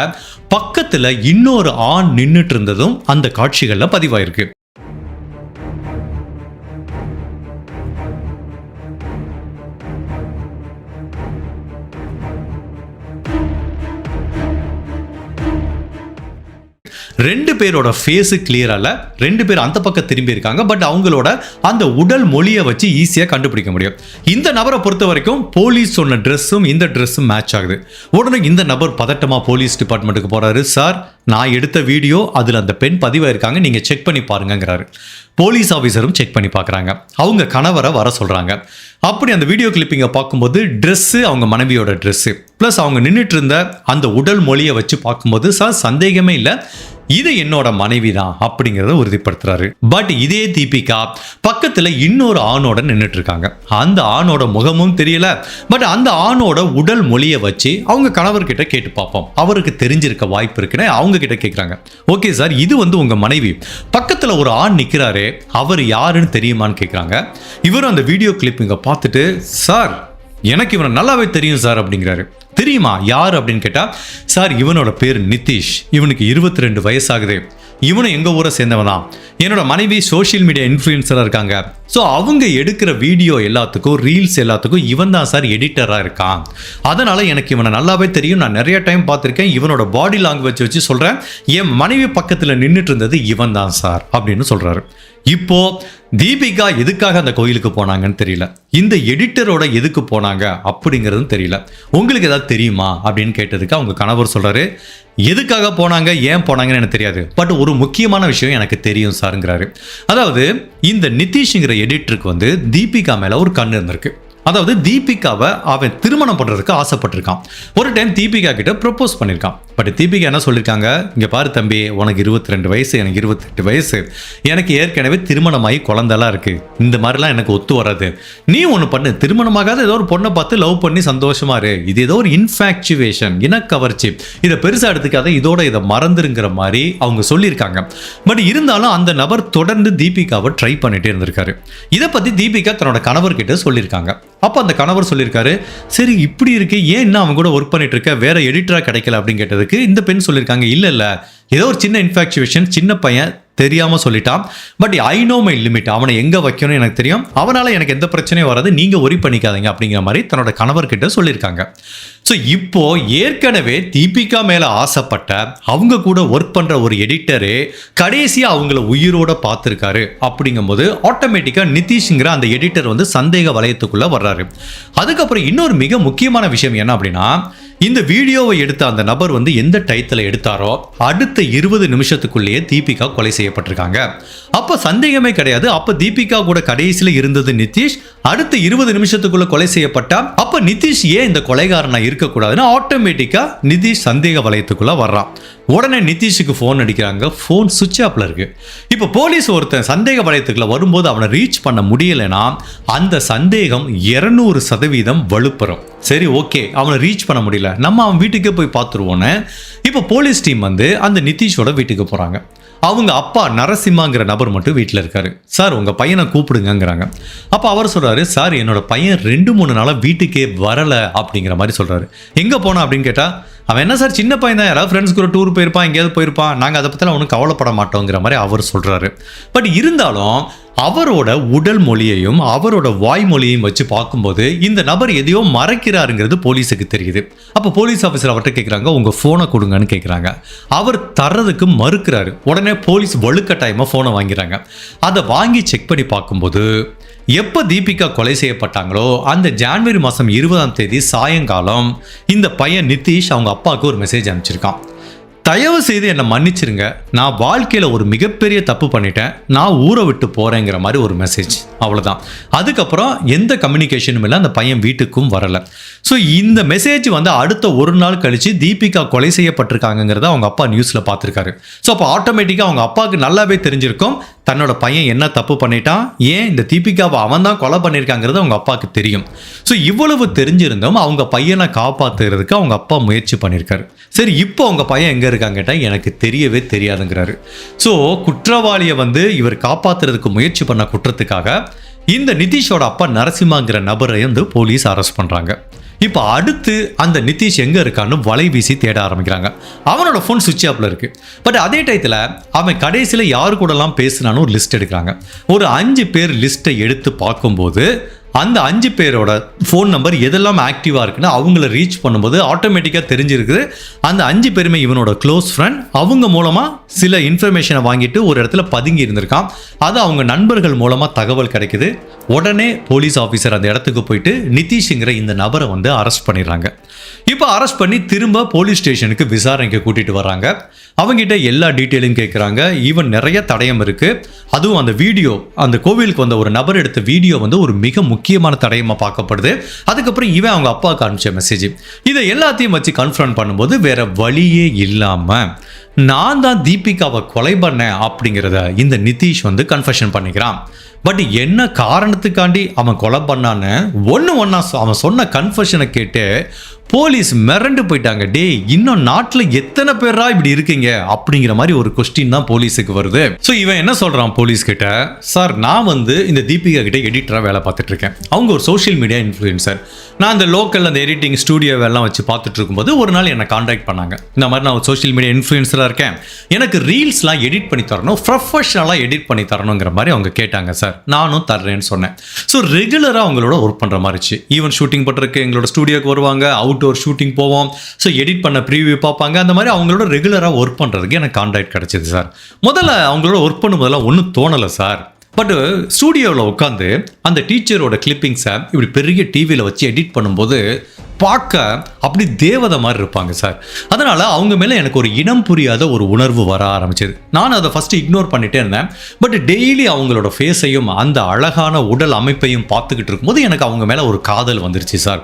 [SPEAKER 1] பக்கத்தில் இன்னொரு ஆண் நின்றுட்டு இருந்ததும் அந்த காட்சிகளில் பதிவாயிருக்கு. ரெண்டு பேரோட ஃபேஸு கிளியரா இல்ல, ரெண்டு பேர் அந்த பக்கம் திரும்பி இருக்காங்க. பட் அவங்களோட அந்த உடல் மொழியை வச்சு ஈஸியாக கண்டுபிடிக்க முடியும். இந்த நபரை பொறுத்த வரைக்கும் போலீஸ் சொன்ன ட்ரெஸ்ஸும் இந்த ட்ரெஸ்ஸும் மேட்ச் ஆகுது. உடனே இந்த நபர் பதட்டமா போலீஸ் டிபார்ட்மெண்ட்டுக்கு போறாரு. சார், நான் எடுத்த வீடியோ அதில் அந்த பெண் பதிவாயிருக்காங்க, நீங்கள் செக் பண்ணி பாருங்கிறாரு. போலீஸ் ஆஃபீஸரும் செக் பண்ணி பார்க்குறாங்க. அவங்க கணவரை வர சொல்கிறாங்க. அப்படி அந்த வீடியோ கிளிப்பிங்கை பார்க்கும்போது ட்ரெஸ்ஸு அவங்க மனைவியோட ட்ரெஸ்ஸு ப்ளஸ் அவங்க நின்றுட்டு இருந்த அந்த உடல் மொழியை வச்சு பார்க்கும்போது சார் சந்தேகமே இல்லை, இது என்னோட மனைவி தான் அப்படிங்கிறத உறுதிப்படுத்துறாரு. பட் இதே தீபிகா பக்கத்தில் இன்னொரு ஆணோட நின்றுட்டு இருக்காங்க. அந்த ஆணோட முகமும் தெரியல. பட் அந்த ஆணோட உடல் மொழியை வச்சு அவங்க கணவர்கிட்ட கேட்டு பார்ப்போம், அவருக்கு தெரிஞ்சிருக்க வாய்ப்பு இருக்குன்னு அவங்க கிட்ட கேட்குறாங்க. ஓகே சார், இது வந்து உங்க மனைவி, பக்கத்தில் ஒரு ஆண் நிற்கிறாரு, அவர் யாருன்னு தெரியுமான்னு கேட்குறாங்க. இவரும் அந்த வீடியோ கிளிப்பிங்கை பார்த்துட்டு சார் எனக்கு இவனை நல்லாவே தெரியும் சார் அப்படிங்கிறாரு. தெரியுமா யார் அப்படின்னு கேட்டா, சார் இவனோட பேர் நிதிஷ், இவனுக்கு 22 வயசாகுது, இவனும் எங்க ஊரை சேர்ந்தவன் தான், என்னோட மனைவி சோஷியல் மீடியா இன்ஃப்ளூயன்சராக இருக்காங்க. ஸோ அவங்க எடுக்கிற வீடியோ எல்லாத்துக்கும் ரீல்ஸ் எல்லாத்துக்கும் இவன் தான் சார் எடிட்டராக இருக்கான். அதனால எனக்கு இவனை நல்லாவே தெரியும், நான் நிறைய டைம் பார்த்துருக்கேன், இவனோட பாடி லாங்குவேஜ் வச்சு சொல்கிறேன், என் மனைவி பக்கத்தில் நின்றுட்டு இருந்தது இவன் தான் சார் அப்படின்னு சொல்கிறாரு. இப்போ தீபிகா எதுக்காக அந்த கோயிலுக்கு போனாங்கன்னு தெரியல, இந்த எடிட்டரோட எதுக்கு போனாங்க அப்படிங்கிறதும் தெரியல. உங்களுக்கு ஏதாவது தெரியுமா அப்படின்னு கேட்டதுக்கு அவங்க கணவர் சொல்றாரு, எதுக்காக போனாங்க ஏன் போனாங்கன்னு எனக்கு தெரியாது, பட் ஒரு முக்கியமான விஷயம் எனக்கு தெரியும் சாருங்கிறாரு. அதாவது இந்த நிதிஷ்ங்கிற எடிட்டருக்கு வந்து தீபிகா மேல ஒரு கண்ணு இருந்திருக்கு. அதாவது தீபிகாவை அவன் திருமணம் பண்ணுறதுக்கு ஆசைப்பட்டிருக்கான். ஒரு டைம் தீபிகா கிட்ட ப்ரப்போஸ் பண்ணியிருக்கான். பட் தீபிகா என்ன சொல்லியிருக்காங்க, இங்கே பாரு தம்பி, உனக்கு 22 வயசு, எனக்கு 28 வயசு, எனக்கு ஏற்கனவே திருமணமாகி குழந்தெல்லாம் இருக்குது, இந்த மாதிரிலாம் எனக்கு ஒத்து வராது, நீ ஒன்று பண்ணு, திருமணமாகாத ஏதோ ஒரு பொண்ணை பார்த்து லவ் பண்ணி சந்தோஷமா இரு, இது ஏதோ ஒரு இன்ஃபேக்சுவேஷன், இனக்கவர்ச்சி, இதை பெருசாக எடுத்துக்காத, இதோட இதை மறந்துருங்கிற மாதிரி அவங்க சொல்லியிருக்காங்க. பட் இருந்தாலும் அந்த நபர் தொடர்ந்து தீபிகாவை ட்ரை பண்ணிட்டே இருந்திருக்காரு. இதை பற்றி தீபிகா தன்னோட கணவர்கிட்ட சொல்லியிருக்காங்க. அப்போ அந்த கணவர் சொல்லியிருக்காரு, சரி இப்படி இருக்கு, ஏன் இன்னும் அவங்க கூட ஒர்க் பண்ணிட்டு இருக்க, வேற எடிட்டரா கிடைக்கல அப்படின்னு கேட்டதுக்கு இந்த பெண் சொல்லியிருக்காங்க, இல்லை ஏதோ ஒரு சின்ன இன்ஃபேக்சுவேஷன், சின்ன பையன் தெரியாம சொல்லிட்டான், but I know my limit, அவனை எங்க வைக்கணும்னு எனக்கு தெரியும், அவனால எனக்கு எந்த பிரச்சனையும் வராது, நீங்க ஒரி பண்ணிக்காதீங்க அப்படிங்கிற மாதிரி தன்னோட கணவர்கிட்ட சொல்லியிருக்காங்க. ஸோ இப்போ ஏற்கனவே தீபிகா மேல ஆசைப்பட்ட அவங்க கூட ஒர்க் பண்ற ஒரு எடிட்டரே கடைசியா அவங்கள உயிரோட பார்த்துருக்காரு. அப்படிங்கும்போது ஆட்டோமேட்டிக்கா நிதிஷ்ங்கிற அந்த எடிட்டர் வந்து சந்தேக வலயத்துக்குள்ள வர்றாரு. அதுக்கப்புறம் இன்னொரு மிக முக்கியமான விஷயம் என்ன அப்படின்னா, இந்த வீடியோவை எடுத்த அந்த நபர் வந்து எந்த டயத்தில் எடுத்தாரோ அடுத்த 20 நிமிஷத்துக்குள்ளேயே தீபிகா கொலை செய்யப்பட்டிருக்காங்க. அப்போ சந்தேகமே கிடையாது, அப்போ தீபிகா கூட கடைசியில் இருந்தது நிதிஷ், அடுத்த 20 நிமிஷத்துக்குள்ள கொலை செய்யப்பட்டா அப்ப நிதிஷ் ஏன் இந்த கொலைகாரனா இருக்கக்கூடாதுன்னு ஆட்டோமேட்டிக்கா நிதிஷ் சந்தேக வலயத்துக்குள்ள வர்றான். உடனே நிதிஷுக்கு போன் அடிக்கிறாங்க. போன் சுவிட்ச் ஆஃப்ல இருக்கு. இப்ப போலீஸ் ஒருத்தன் சந்தேக வலயத்துக்குள்ள வரும்போது அவனை ரீச் பண்ண முடியலைன்னா அந்த சந்தேகம் 200% வலுப்பெறும். சரி, ஓகே, அவனை ரீச் பண்ண முடியல, நம்ம அவன் வீட்டுக்கே போய் பார்த்துருவோன்னு இப்போ போலீஸ் டீம் வந்து அந்த நிதிஷோட வீட்டுக்கு போறாங்க. அவங்க அப்பா நரசிம்மாங்கிற நபர் மட்டும் வீட்டில் இருக்காரு. சார், உங்கள் பையனை கூப்பிடுங்கிறாங்க. அப்போ அவர் சொல்கிறாரு, சார் என்னோட பையன் 2-3 நாளாக வீட்டுக்கே வரலை அப்படிங்கிற மாதிரி சொல்கிறாரு. எங்கே போனா அப்படின்னு கேட்டால், அவன் என்ன சார் சின்ன பையன் தான், யாராவது ஃப்ரெண்ட்ஸ் கூட டூர் போயிருப்பான், எங்கேயாவது போயிருப்பான், நாங்கள் அதை பற்றிலாம் ஒன்றும் கவலைப்பட மாட்டோங்கிற மாதிரி அவர் சொல்கிறாரு. பட் இருந்தாலும் அவரோட உடல் மொழியையும் அவரோட வாய்மொழியையும் வச்சு பார்க்கும்போது இந்த நபர் எதையோ மறைக்கிறாருங்கிறது போலீஸுக்கு தெரியுது. அப்போ போலீஸ் ஆஃபீஸர் அவர்கிட்ட கேட்குறாங்க, உங்கள் ஃபோனை கொடுங்கன்னு கேட்குறாங்க. அவர் தர்றதுக்கு மறுக்கிறாரு. உடனே போலீஸ் வலுக்கட்டாயமாக ஃபோனை வாங்கிறாங்க. அதை வாங்கி செக் பண்ணி பார்க்கும்போது எப்போ தீபிகா கொலை செய்யப்பட்டாங்களோ அந்த ஜனவரி மாதம் 20ஆம் தேதி சாயங்காலம் இந்த பையன் நிதிஷ் அவங்க அப்பாவுக்கு ஒரு மெசேஜ் அனுப்பிச்சிருக்கான். தயவு செய்து என்னை மன்னிச்சிருங்க, நான் வாழ்க்கையில் ஒரு மிகப்பெரிய தப்பு பண்ணிட்டேன், நான் ஊரை விட்டு போகிறேங்கிற மாதிரி ஒரு மெசேஜ். அவ்வளோதான். அதுக்கப்புறம் எந்த கம்யூனிகேஷனும் இல்லை, அந்த பையன் வீட்டுக்கும் வரலை. ஸோ இந்த மெசேஜ் வந்து அடுத்த ஒரு நாள் கழித்து தீபிகா கொலை செய்யப்பட்டிருக்காங்கிறத அவங்க அப்பா நியூஸில் பார்த்துருக்காரு. ஸோ அப்போ ஆட்டோமேட்டிக்காக அவங்க அப்பாவுக்கு நல்லாவே தெரிஞ்சிருக்கும் தன்னோட பையன் என்ன தப்பு பண்ணிட்டான், ஏன் இந்த தீபிகாவை அவன் தான் கொலை பண்ணியிருக்காங்கிறது அவங்க அப்பாவுக்கு தெரியும். ஸோ இவ்வளவு தெரிஞ்சிருந்தும் அவங்க பையனை காப்பாற்றுறதுக்கு அவங்க அப்பா முயற்சி பண்ணியிருக்காரு. சரி, இப்போ அவங்க பையன் எங்கே இருக்காங்க கேட்டால் எனக்கு தெரியவே தெரியாதுங்கிறாரு. ஸோ குற்றவாளியை வந்து இவர் காப்பாற்றுறதுக்கு முயற்சி பண்ண குற்றத்துக்காக இந்த நிதிஷோட அப்பா நரசிம்மாங்கிற நபரை வந்து போலீஸ் அரெஸ்ட் பண்ணுறாங்க. இப்போ அடுத்து அந்த நிதிஷ் எங்கே இருக்கான்னு வலை வீசி தேட ஆரம்பிக்கிறாங்க. அவனோட ஃபோன் சுவிட்ச் ஆஃப்ல இருக்கு. பட் அதே டயத்தில் அவன் கடைசியில் யாரு கூடலாம் பேசுனான்னு ஒரு லிஸ்ட் எடுக்கிறாங்க. ஒரு 5 பேர் லிஸ்ட்டை எடுத்து பார்க்கும்போது அந்த 5 பேரோட ஃபோன் நம்பர் எதெல்லாம் ஆக்டிவாக இருக்குன்னு அவங்கள ரீச் பண்ணும்போது ஆட்டோமேட்டிக்காக தெரிஞ்சிருக்குது அந்த 5 பேருமே இவனோட க்ளோஸ் ஃப்ரெண்ட். அவங்க மூலமாக சில இன்ஃபர்மேஷனை வாங்கிட்டு ஒரு இடத்துல பதுங்கி இருந்திருக்கான். அது அவங்க நண்பர்கள் மூலமாக தகவல் கிடைக்குது. உடனே போலீஸ் ஆஃபீஸர் அந்த இடத்துக்கு போயிட்டு நிதிஷ்ங்கிற இந்த நபரை வந்து அரெஸ்ட் பண்ணிடுறாங்க. இப்போ அரெஸ்ட் பண்ணி திரும்ப போலீஸ் ஸ்டேஷனுக்கு விசாரணைக்கு கூட்டிகிட்டு வர்றாங்க. அவங்ககிட்ட எல்லா டீட்டெயிலும் கேட்குறாங்க. ஈவன் நிறைய தடயம் இருக்குது. அதுவும் அந்த வீடியோ, அந்த கோவிலுக்கு வந்த ஒரு நபர் எடுத்த வீடியோ வந்து ஒரு மிக முக்கியமான தடயமாக பார்க்கப்படுது. அதுக்கப்புறம் இவன் அவங்க அப்பாவுக்கு அனுப்பிச்ச மெசேஜ். இதை எல்லாத்தையும் வச்சு கன்ஃபரண்ட் பண்ணும்போது வேற வழியே இல்லாமல் நான் தான் தீபிகாவை கொலை பண்ணேன் அப்படிங்கிறத இந்த நிதிஷ் வந்து கன்ஃபெஷன் பண்ணிக்கிறான். பட் என்ன காரணத்துக்காண்டி அவன் கொலை பண்ணான்னு ஒன்றா அவன் சொன்ன கன்ஃபெஷனை கேட்டு போலீஸ் மிரண்டு போயிட்டாங்க. டே, இன்னும் நாட்டில் எத்தனை பேரா இப்படி இருக்கீங்க அப்படிங்கிற மாதிரி ஒரு கொஸ்டின் தான் போலீஸுக்கு வருது. ஸோ இவன் என்ன சொல்கிறான் போலீஸ் கிட்ட, சார் நான் வந்து இந்த தீபிகா கிட்ட எடிட்டராக வேலை பார்த்துட்டு இருக்கேன். அவங்க ஒரு சோஷியல் மீடியா இன்ஃப்ளூயன்சர். நான் அந்த லோக்கல் அந்த எடிட்டிங் ஸ்டூடியோவெல்லாம் வச்சு பார்த்துட்டு இருக்கும்போது ஒரு நாள் என்னை கான்டாக்ட் பண்ணாங்க. இந்த மாதிரி நான் ஒரு சோஷியல் மீடியா இன்ஃப்ளூயன்சராக இருக்கேன், எனக்கு ரீல்ஸ்லாம் எடிட் பண்ணி தரணும், ப்ரொஃபஷனலாக எடிட் பண்ணி தரணுங்கிற மாதிரி அவங்க கேட்டாங்க. சார் நானும் தர்றேன்னு சொன்னேன். ஸோ ரெகுலராக அவங்களோட ஒர்க் பண்ணுற மாதிரிச்சு. ஈவன் ஷூட்டிங் பண்ணுறதுக்கு எங்களோட ஸ்டூடியோக்கு வருவாங்க, அவுட்டோர் ஷூட்டிங் போவோம். ஸோ எடிட் பண்ண ப்ரீவியூ பார்ப்பாங்க. அந்த மாதிரி அவங்களோட ரெகுலராக ஒர்க் பண்ணுறதுக்கு எனக்கு கான்டாக்ட் கிடச்சிது சார். முதல்ல அவங்களோட ஒர்க் பண்ணும்போதெல்லாம் ஒன்றும் தோணலை சார். பட் ஸ்டூடியோவில் உட்காந்து அந்த டீச்சரோட கிளிப்பிங்ஸை இப்படி பெரிய டிவியில் வச்சு எடிட் பண்ணும்போது பார்க்க அப்படி தேவதை மாதிரி இருப்பாங்க சார். அதனால் அவங்க மேலே எனக்கு ஒரு இனம் புரியாத ஒரு உணர்வு வர ஆரம்பிச்சது. நான் அதை ஃபஸ்ட்டு இக்னோர் பண்ணிகிட்டே இருந்தேன். பட் டெய்லி அவங்களோட ஃபேஸையும் அந்த அழகான உடல் அமைப்பையும் பார்த்துக்கிட்டு இருக்கும்போது எனக்கு அவங்க மேலே ஒரு காதல் வந்துருச்சு சார்.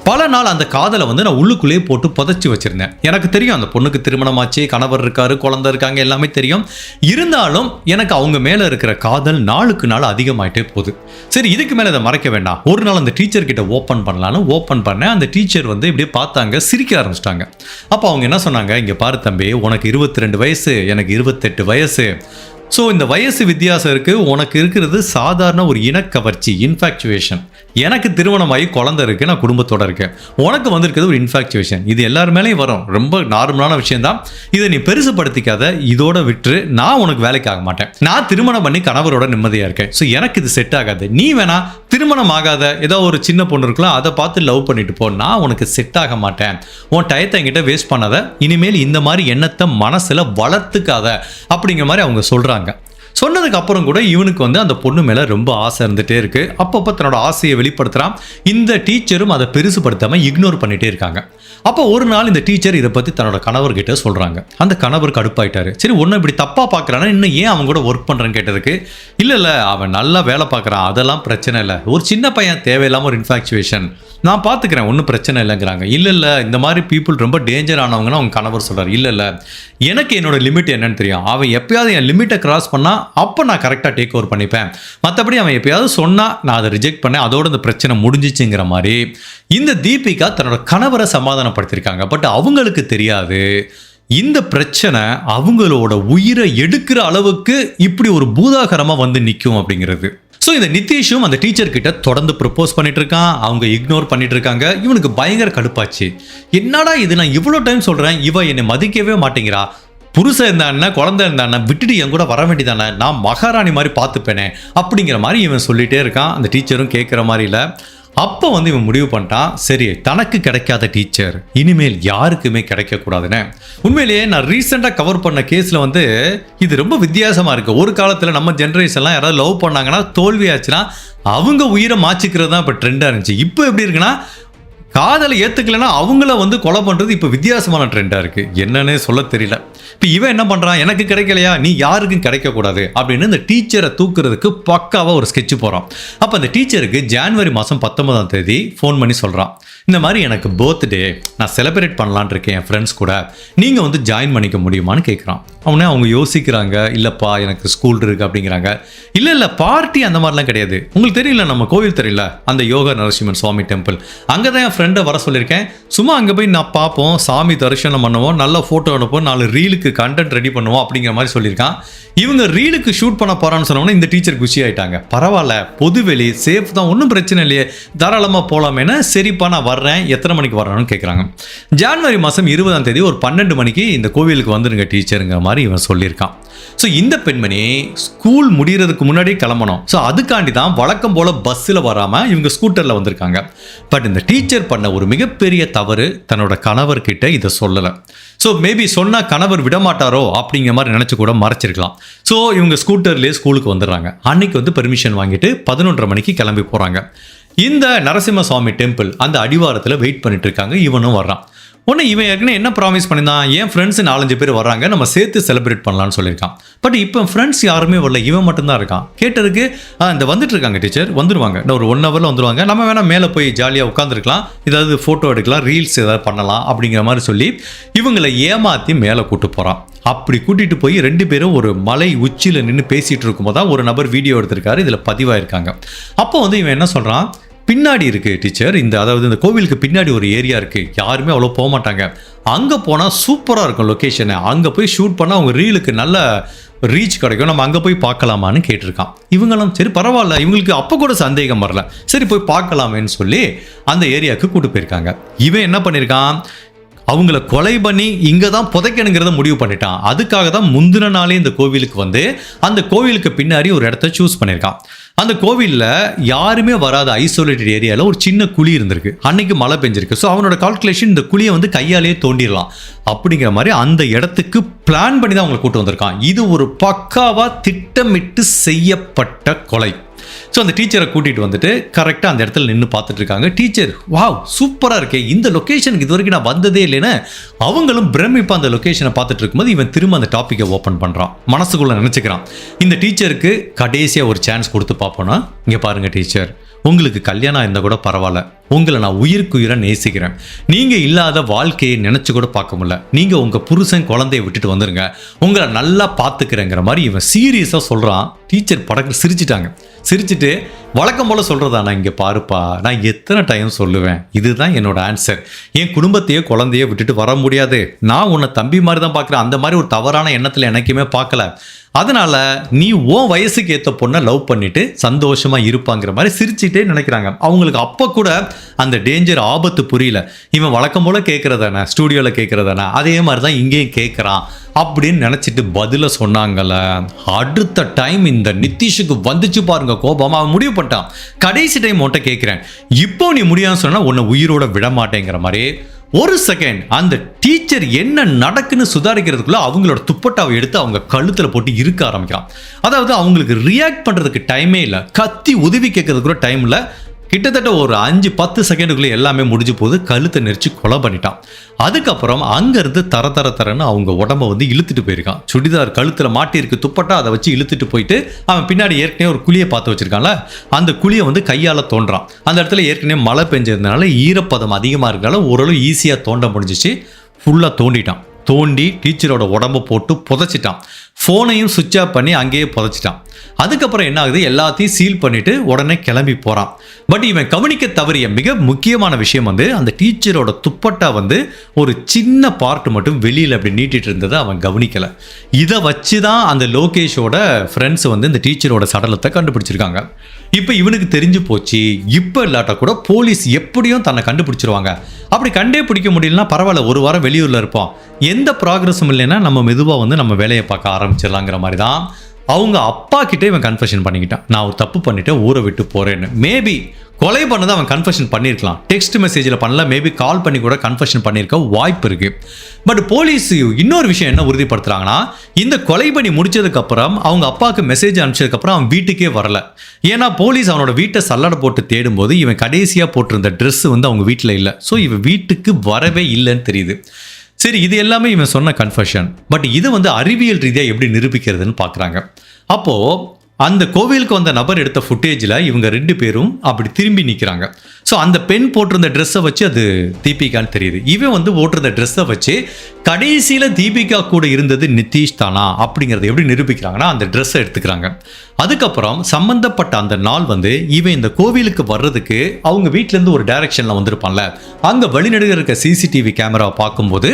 [SPEAKER 1] பல நாள் அந்த காதலை வந்து நான் உள்ளுக்குள்ளேயே போட்டு புதைச்சி வச்சுருந்தேன். எனக்கு தெரியும் அந்த பொண்ணுக்கு திருமணமாச்சு, கணவர் இருக்காரு, குழந்தை இருக்காங்க, எல்லாமே தெரியும். இருந்தாலும் எனக்கு அவங்க மேலே இருக்கிற காதல் நாளுக்கு நாள் அதிகமாயிட்டே போகுது. சரி, இதுக்கு மேலே அதை மறைக்க வேண்டாம். ஒரு நாள் அந்த டீச்சர் கிட்ட ஓப்பன் பண்ணலான்னு ஓப்பன் பண்ணேன். அந்த டீச்சர் வந்து இப்படியே பார்த்தாங்க, சிரிக்க ஆரம்பிச்சிட்டாங்க. அப்போ அவங்க என்ன சொன்னாங்க, இங்கே பாரு தம்பி, உனக்கு 22 வயசு, எனக்கு 28 வயசு. ஸோ இந்த வயசு வித்தியாசம் இருக்குது. உனக்கு இருக்கிறது சாதாரண ஒரு இனக்கவர்ச்சி, இன்ஃபேக்சுவேஷன். எனக்கு திருமணமாகி குழந்தை இருக்குது, நான் குடும்பத்தோடு இருக்கேன். உனக்கு வந்திருக்கிறது ஒரு இன்ஃபேக்சுவேஷன். இது எல்லார் மேலேயும் வரும், ரொம்ப நார்மலான விஷயம்தான். இதை நீ பெருசுப்படுத்திக்காத, இதோட விட்டு நான் உனக்கு வேலைக்கு ஆக மாட்டேன். நான் திருமணம் பண்ணி கணவரோட நிம்மதியாக இருக்கேன். ஸோ எனக்கு இது செட் ஆகாது. நீ வேணா திருமணம் ஆகாத ஏதோ ஒரு சின்ன பொண்ணு இருக்கலாம், அதை பார்த்து லவ் பண்ணிட்டு போ. நான் உனக்கு செட் ஆக மாட்டேன். உன் டயத்தை என்கிட்ட வேஸ்ட் பண்ணாத. இனிமேல் இந்த மாதிரி எண்ணத்தை மனசில் வளர்த்துக்காத அப்படிங்கிற மாதிரி அவங்க சொல்கிறாங்க. சொன்னதுக்கு அப்புறம் கூட இவனுக்கு வந்து அந்த பொண்ணு மேலே ரொம்ப ஆசை இருந்துகிட்டே இருக்கு. அப்பப்போ தன்னோட ஆசையை வெளிப்படுத்துகிறான். இந்த டீச்சரும் அதை பெருசுப்படுத்தாமல் இக்னோர் பண்ணிகிட்டே இருக்காங்க. அப்போ ஒரு நாள் இந்த டீச்சர் இதை பற்றி தன்னோட கணவர்கிட்ட சொல்கிறாங்க. அந்த கணவர் கடுப்பாயிட்டாரு. சரி, ஒன்று இப்படி தப்பாக பார்க்குறானா, இன்னும் ஏன் அவன் கூட ஒர்க் பண்ணுறேன்னு கேட்டதுக்கு, இல்லை அவன் நல்லா வேலை பார்க்குறான், அதெல்லாம் பிரச்சனை இல்லை, ஒரு சின்ன பையன் தேவையில்லாமல் ஒரு இன்ஃபாக்சுவேஷன், நான் பார்த்துக்கிறேன், ஒன்றும் பிரச்சனை இல்லைங்கிறாங்க. இல்லை இந்த மாதிரி பீப்புள் ரொம்ப டேஞ்சர் ஆனவங்கன்னு அவங்க கணவர் சொல்கிறார். இல்லை எனக்கு என்னோட லிமிட் என்னன்னு தெரியும், அவன் எப்பயாவது என் லிமிட்டை கிராஸ் பண்ணால் அப்போ நான் கரெக்டாக டேக் ஓவர் பண்ணிப்பேன், மற்றபடி அவன் எப்பயாவது சொன்னால் நான் அதை ரிஜெக்ட் பண்ணேன், அதோட இந்த பிரச்சனை முடிஞ்சிச்சுங்கிற மாதிரி இந்த தீபிகா தன்னோட கணவரை சமாதானப்படுத்தியிருக்காங்க. பட் அவங்களுக்கு தெரியாது இந்த பிரச்சனை அவங்களோட உயிரை எடுக்கிற அளவுக்கு இப்படி ஒரு பூதாகரமாக வந்து நிற்கும் அப்படிங்கிறது. ஸோ இந்த நிதிஷும் அந்த டீச்சர் கிட்ட தொடர்ந்து ப்ரப்போஸ் பண்ணிட்டு இருக்கான். அவங்க இக்னோர் பண்ணிட்டு இருக்காங்க. இவனுக்கு பயங்கர கடுப்பாச்சு. என்னடா இது, நான் இவ்வளோ டைம் சொல்கிறேன், இவ என்னை மதிக்கவே மாட்டேங்கிறா, புருஷன் இருந்தானே குழந்தை இருந்தானே விட்டுட்டு என் கூட வர வேண்டியதானே, நான் மகாராணி மாதிரி பார்த்துப்பேனே அப்படிங்கிற மாதிரி இவன் சொல்லிகிட்டே இருக்கான். அந்த டீச்சரும் கேட்குற மாதிரி இல்லை. அப்போ வந்து இவன் முடிவு பண்ணிட்டான், சரி தனக்கு கிடைக்காத டீச்சர் இனிமேல் யாருக்குமே கிடைக்கக்கூடாதுன்னு. உண்மையிலேயே நான் ரீசெண்டாக கவர் பண்ண கேஸில் வந்து இது ரொம்ப வித்தியாசமாக இருக்குது. ஒரு காலத்தில் நம்ம ஜென்ரேஷன்லாம் யாராவது லவ் பண்ணாங்கன்னா தோல்வியாச்சுன்னா அவங்க உயிரை மாச்சிக்கிறது தான் இப்போ ட்ரெண்டாக இருந்துச்சு. இப்போ எப்படி இருக்குன்னா, காதலை ஏற்றுக்கலைன்னா அவங்கள வந்து கொலை பண்ணுறது இப்போ வித்தியாசமான ட்ரெண்டாக இருக்குது. என்னன்னே சொல்ல தெரியல. இப்போ இவன் என்ன பண்ணுறான், எனக்கு கிடைக்கலையா நீ யாருக்கும் கிடைக்கக்கூடாது அப்படின்னு இந்த டீச்சரை தூக்குறதுக்கு பக்காவாக ஒரு ஸ்கெட்சு போகிறான். அப்போ அந்த டீச்சருக்கு ஜனவரி மாதம் 19ஆம் தேதி ஃபோன் பண்ணி சொல்கிறான், இந்த மாதிரி எனக்கு பர்த்டே நான் செலிப்ரேட் பண்ணலான் இருக்கேன் என் ஃப்ரெண்ட்ஸ் கூட, நீங்கள் வந்து ஜாயின் பண்ணிக்க முடியுமான்னு கேட்குறான். அவனே அவங்க யோசிக்கிறாங்க, இல்லைப்பா எனக்கு ஸ்கூல் இருக்குது அப்படிங்கிறாங்க. இல்லை பார்ட்டி அந்த மாதிரிலாம் கிடையாது, உங்களுக்கு தெரியல நம்ம கோவில் தெரியல அந்த யோக நரசிம்மன் சுவாமி டெம்பிள், அங்கே தான் என் ஃப்ரெண்டை வர சொல்லியிருக்கேன், சும்மா அங்கே போய் நான் பார்ப்போம், சாமி தரிசனம் பண்ணுவோம், நல்ல ஃபோட்டோ எடுப்போம், 4 ரீலுக்கு கண்டென்ட் ரெடி பண்ணுவோம் அப்படிங்கிற மாதிரி சொல்லியிருக்கான். இவங்க ரீலுக்கு ஷூட் பண்ண போகிறான்னு சொன்னோன்னா இந்த டீச்சர் குஷி ஆகிட்டாங்க. பரவாயில்ல, பொதுவெளி சேஃப் தான், ஒன்றும் பிரச்சனை இல்லையே, தாராளமாக போகலாமேனா. சரிப்பா நான் வர்றேன், எத்தனை மணிக்கு வர்றான்னு கேட்குறாங்க. ஜனவரி மாதம் 20ஆம் தேதி ஒரு 12 மணிக்கு இந்த கோவிலுக்கு வந்துருங்க டீச்சருங்கிற மாதிரி இவன் சொல்லியிருக்கான். ஸோ இந்த பெண்மணி ஸ்கூல் முடிகிறதுக்கு முன்னாடியே கிளம்பணும். ஸோ அதுக்காண்டி தான் வழக்கம் போல் பஸ்ஸில் வராமல் இவங்க ஸ்கூட்டரில் வந்திருக்காங்க. பட் இந்த டீச்சர் பண்ண ஒரு மிகப்பெரிய தவறு, தன்னோட கணவர்கிட்ட இதை சொல்லலை. ஸோ மேபி சொன்னால் கணவர் விடமாட்டாரோ அப்படிங்கிற மாதிரி நினச்சி கூட மறைச்சிருக்கலாம். ஸோ இவங்க ஸ்கூட்டர்லேயே ஸ்கூலுக்கு வந்துடுறாங்க. அன்னைக்கு வந்து பெர்மிஷன் வாங்கிட்டு 11:30 மணிக்கு கிளம்பி போகிறாங்க. இந்த நரசிம்ம சுவாமி டெம்பிள் அந்த அடிவாரத்தில் வெயிட் பண்ணிட்டு இருக்காங்க. இவனும் வர்றான். ஒன்று இவன் ஏற்கனவே என்ன ப்ராமிஸ் பண்ணியிருந்தான், என் ஃப்ரெண்ட்ஸ் 4-5 பேர் வர்றாங்க, நம்ம சேர்த்து செலிப்ரேட் பண்ணலான்னு சொல்லியிருக்கான். பட் இப்போ ஃப்ரெண்ட்ஸ் யாருமே வரல, இவன் மட்டும்தான் இருக்கான். கேட்டதுக்கு இந்த வந்துட்டு இருக்காங்க டீச்சர், வந்துடுவாங்க, இன்னும் ஒரு 1 ஹவரில் வந்துடுவாங்க, நம்ம வேணால் மேலே போய் ஜாலியாக உட்காந்துருக்கலாம், ஏதாவது ஃபோட்டோ எடுக்கலாம், ரீல்ஸ் ஏதாவது பண்ணலாம் அப்படிங்கிற மாதிரி சொல்லி இவங்களை ஏமாற்றி மேலே கூட்டு போகிறான். அப்படி கூட்டிகிட்டு போய் 2 பேரும் ஒரு மலை உச்சியில் நின்று பேசிகிட்டு இருக்கும்போது தான் ஒரு நபர் வீடியோ எடுத்திருக்காரு, இதில் பதிவாயிருக்காங்க. அப்போ வந்து இவன் என்ன சொல்கிறான், பின்னாடி இருக்குது டீச்சர், அதாவது இந்த கோவிலுக்கு பின்னாடி ஒரு ஏரியா இருக்குது, யாருமே அவ்வளோ போக மாட்டாங்க, அங்கே போனால் சூப்பராக இருக்கும் லொக்கேஷனை, அங்கே போய் ஷூட் பண்ணால் அவங்க ரீலுக்கு நல்ல ரீச் கிடைக்கும், நம்ம அங்கே போய் பார்க்கலாமான்னு கேட்டிருக்கான். இவங்களும் சரி பரவாயில்ல, இவங்களுக்கு அப்போ கூட சந்தேகம் வரல, சரி போய் பார்க்கலாமேன்னு சொல்லி அந்த ஏரியாவுக்கு கூட்டு போயிருக்காங்க. இவன் என்ன பண்ணியிருக்கான், அவங்கள கொலை பண்ணி இங்கே தான் புதைக்கணுங்கிறத முடிவு பண்ணிட்டான். அதுக்காக தான் முந்தின நாளே இந்த கோவிலுக்கு வந்து அந்த கோவிலுக்கு பின்னாடி ஒரு இடத்த சூஸ் பண்ணியிருக்கான். அந்த கோவிலில் யாருமே வராத ஐசோலேட்டட் ஏரியாவில் ஒரு சின்ன குழி இருந்திருக்கு. அன்னைக்கு மழை பெஞ்சிருக்கு. ஸோ அவனோட கால்குலேஷன் இந்த குழியை வந்து கையாலேயே தோண்டிடலாம் அப்படிங்கிற மாதிரி அந்த இடத்துக்கு பிளான் பண்ணி தான் அவங்களை கூட்டு வந்திருக்கான். இது ஒரு பக்காவாக திட்டமிட்டு செய்யப்பட்ட கொலை. ஸோ அந்த டீச்சரை கூட்டிகிட்டு வந்துட்டு கரெக்டாக அந்த இடத்துல நின்று பார்த்துட்டு இருக்காங்க. டீச்சர் வாவ் சூப்பராக இருக்கே, இந்த லொக்கேஷனுக்கு இது வரைக்கும் நான் வந்ததே இல்லைன்னு அவங்களும் பிரமிப்பாக அந்த லொக்கேஷனை பார்த்துட்டு இருக்கும்போது இவன் திரும்ப அந்த டாப்பிக்கை ஓப்பன் பண்ணுறான். மனசுக்குள்ளே நினச்சிக்கிறான், இந்த டீச்சருக்கு கடைசியாக ஒரு சான்ஸ் கொடுத்து பார்ப்போன்னா, இங்கே பாருங்கள் டீச்சர், உங்களுக்கு கல்யாணம் இருந்தால் கூட பரவாயில்ல, உங்களை நான் உயிருக்கு உயிரை நேசிக்கிறேன், நீங்கள் இல்லாத வாழ்க்கையை நினச்சி கூட பார்க்க முடியல, நீங்கள் உங்கள் புருஷன் குழந்தைய விட்டுட்டு வந்துருங்க, உங்களை நல்லா பார்த்துக்கிறேங்கிற மாதிரி இவன் சீரியஸாக சொல்கிறான். டீச்சர் படக்கு சிரிச்சுட்டு வழக்கம் போல் சொல்கிறதா, நான் இங்கே பாருப்பா, நான் எத்தனை டைம் சொல்லுவேன், இதுதான் என்னோட ஆன்சர், என் குடும்பத்தையோ குழந்தையோ விட்டுட்டு வர முடியாது, நான் உன்னை தம்பி மாதிரி தான் பார்க்குறேன், அந்த மாதிரி ஒரு தவறான எண்ணத்தில் எனக்குமே பார்க்கல, அதனால நீ உன் வயசுக்கு ஏற்ற பொண்ணை லவ் பண்ணிட்டு சந்தோஷமா இருப்பாங்கிற மாதிரி சிரிச்சுட்டே நினைக்கிறாங்க. அவங்களுக்கு அப்போ கூட அந்த டேஞ்சர் ஆபத்து புரியல. இவன் வழக்கம் போல கேட்கறதானே, ஸ்டூடியோவில் கேட்கறதானே, அதே மாதிரி தான் இங்கேயும் கேட்குறான் அப்படின்னு நினச்சிட்டு பதில சொன்னாங்கல்ல. அடுத்த டைம் இந்த நிதிஷுக்கு வந்துச்சு பாருங்க கோபம். அவன் முடிவு பண்ணிட்டான், கடைசி டைம் உன்ட்ட கேட்குறேன், இப்போ நீ முடியாதுன்னு சொன்னா உன்னை உயிரோட விட மாட்டேங்கிற மாதிரி ஒரு செகண்ட் அந்த டீச்சர் என்ன நடக்குன்னு சுதாரிக்கிறதுக்குள்ள அவங்களோட துப்பட்டாவை எடுத்து அவங்க கழுத்துல போட்டு இருக்க ஆரம்பிக்கிறான். அதாவது அவங்களுக்கு ரியாக்ட் பண்றதுக்கு டைமே இல்லை, கத்தி உதவி கேட்கறதுக்கு டைம் இல்லை. கிட்டத்தட்ட ஒரு 5-10 செகண்டுக்குள்ளே எல்லாமே முடிஞ்சு போது கழுத்தை நெரிச்சு கொலை பண்ணிட்டான். அதுக்கப்புறம் அங்கேருந்து தரன்னு அவங்க உடம்ப வந்து இழுத்துட்டு போயிருக்கான். சுடிதார் கழுத்தில் மாட்டியிருக்கு துப்பட்டா, அதை வச்சு இழுத்துட்டு போயிட்டு அவன் பின்னாடி ஏற்கனவே ஒரு குழியை பார்த்து வச்சிருக்கான்ல, அந்த குழியை வந்து கையால் தோன்றான். அந்த இடத்துல ஏற்கனவே மழை பெஞ்சதுனால ஈரப்பதம் அதிகமாக இருக்கனால ஓரளவு ஈஸியாக தோண்ட முடிஞ்சிச்சு. ஃபுல்லாக தோண்டிட்டான். தோண்டி டீச்சரோட உடம்ப போட்டு புதைச்சிட்டான். ஃபோனையும் சுவிட்ச் ஆஃப் பண்ணி அங்கேயே புதைச்சிட்டான். அதுக்கப்புறம் என்ன ஆகுது, எல்லாத்தையும் சீல் பண்ணிட்டு உடனே கிளம்பி போகிறான். பட் இவன் கவனிக்க தவறிய மிக முக்கியமான விஷயம் வந்து அந்த டீச்சரோட துப்பட்டா வந்து ஒரு சின்ன பார்ட் மட்டும் வெளியில் அப்படி நீட்டிட்டு இருந்ததை அவன் கவனிக்கலை. இதை வச்சு தான் அந்த லோகேஷோட ஃப்ரெண்ட்ஸ் வந்து இந்த டீச்சரோட சடலத்தை கண்டுபிடிச்சிருக்காங்க. இப்போ இவனுக்கு தெரிஞ்சு போச்சு, இப்போ இல்லாட்டா கூட போலீஸ் எப்படியும் தன்னை கண்டுபிடிச்சிருவாங்க. அப்படி கண்டே பிடிக்க முடியலன்னா பரவாயில்ல, ஒரு வாரம் வெளியூரில் இருப்போம், எந்த ப்ராக்ரஸும் இல்லைன்னா நம்ம மெதுவாக வந்து நம்ம வேலையை பார்க்க ஆரம்பிச்சிடலாங்கிற மாதிரி தான் அவங்க அப்பா கிட்டே இவன் கன்ஃபெஷன் பண்ணிக்கிட்டான். நான் ஒரு தப்பு பண்ணிட்டேன், ஊரை விட்டு போகிறேன்னு. மேபி கொலை பண்ணதை அவன் கன்ஃபெஷன் பண்ணியிருக்கலாம், டெக்ஸ்ட் மெசேஜில் பண்ணல, மேபி கால் பண்ணி கூட கன்ஃபெஷன் பண்ணியிருக்க வாய்ப்பு இருக்குது. பட் போலீஸ் இன்னொரு விஷயம் என்ன உறுதிப்படுத்துகிறாங்கன்னா, இந்த கொலை பண்ணி முடிச்சதுக்கப்புறம் அவங்க அப்பாவுக்கு மெசேஜ் அனுப்பிச்சதுக்கப்புறம் அவன் வீட்டுக்கே வரல. ஏன்னா போலீஸ் அவனோட வீட்டை சல்லடை போட்டு தேடும்போது இவன் கடைசியாக போட்டிருந்த ட்ரெஸ் வந்து அவங்க வீட்டில் இல்லை. ஸோ இவன் வீட்டுக்கு வரவே இல்லைன்னு தெரியுது. சரி, இது எல்லாமே இவன் சொன்ன கன்ஃபெஷன். பட் இது வந்து அறிவியல் ரீதியாக எப்படி நிரூபிக்கிறதுன்னு பார்க்குறாங்க. அப்போது அந்த கோவிலுக்கு வந்த நபர் எடுத்த ஃபுட்டேஜில் இவங்க 2 பேரும் அப்படி திரும்பி நிற்கிறாங்க. ஸோ அந்த பெண் போட்டிருந்த ட்ரெஸ்ஸை வச்சு அது தீபிகான்னு தெரியுது. இவன் வந்து போட்டிருந்த ட்ரெஸ்ஸை வச்சு கடைசியில் தீபிகா கூட இருந்தது நிதிஷ் தானா அப்படிங்கிறத எப்படி நிரூபிக்கிறாங்கன்னா, அந்த ட்ரெஸ்ஸை எடுத்துக்கிறாங்க. அதுக்கப்புறம் சம்மந்தப்பட்ட அந்த நாள் வந்து இவன் இந்த கோவிலுக்கு வர்றதுக்கு அவங்க வீட்டிலேருந்து ஒரு டைரக்ஷனில் வந்திருப்பான்ல, அங்கே வழிநடுக இருக்க சிசிடிவி கேமராவை பார்க்கும்போது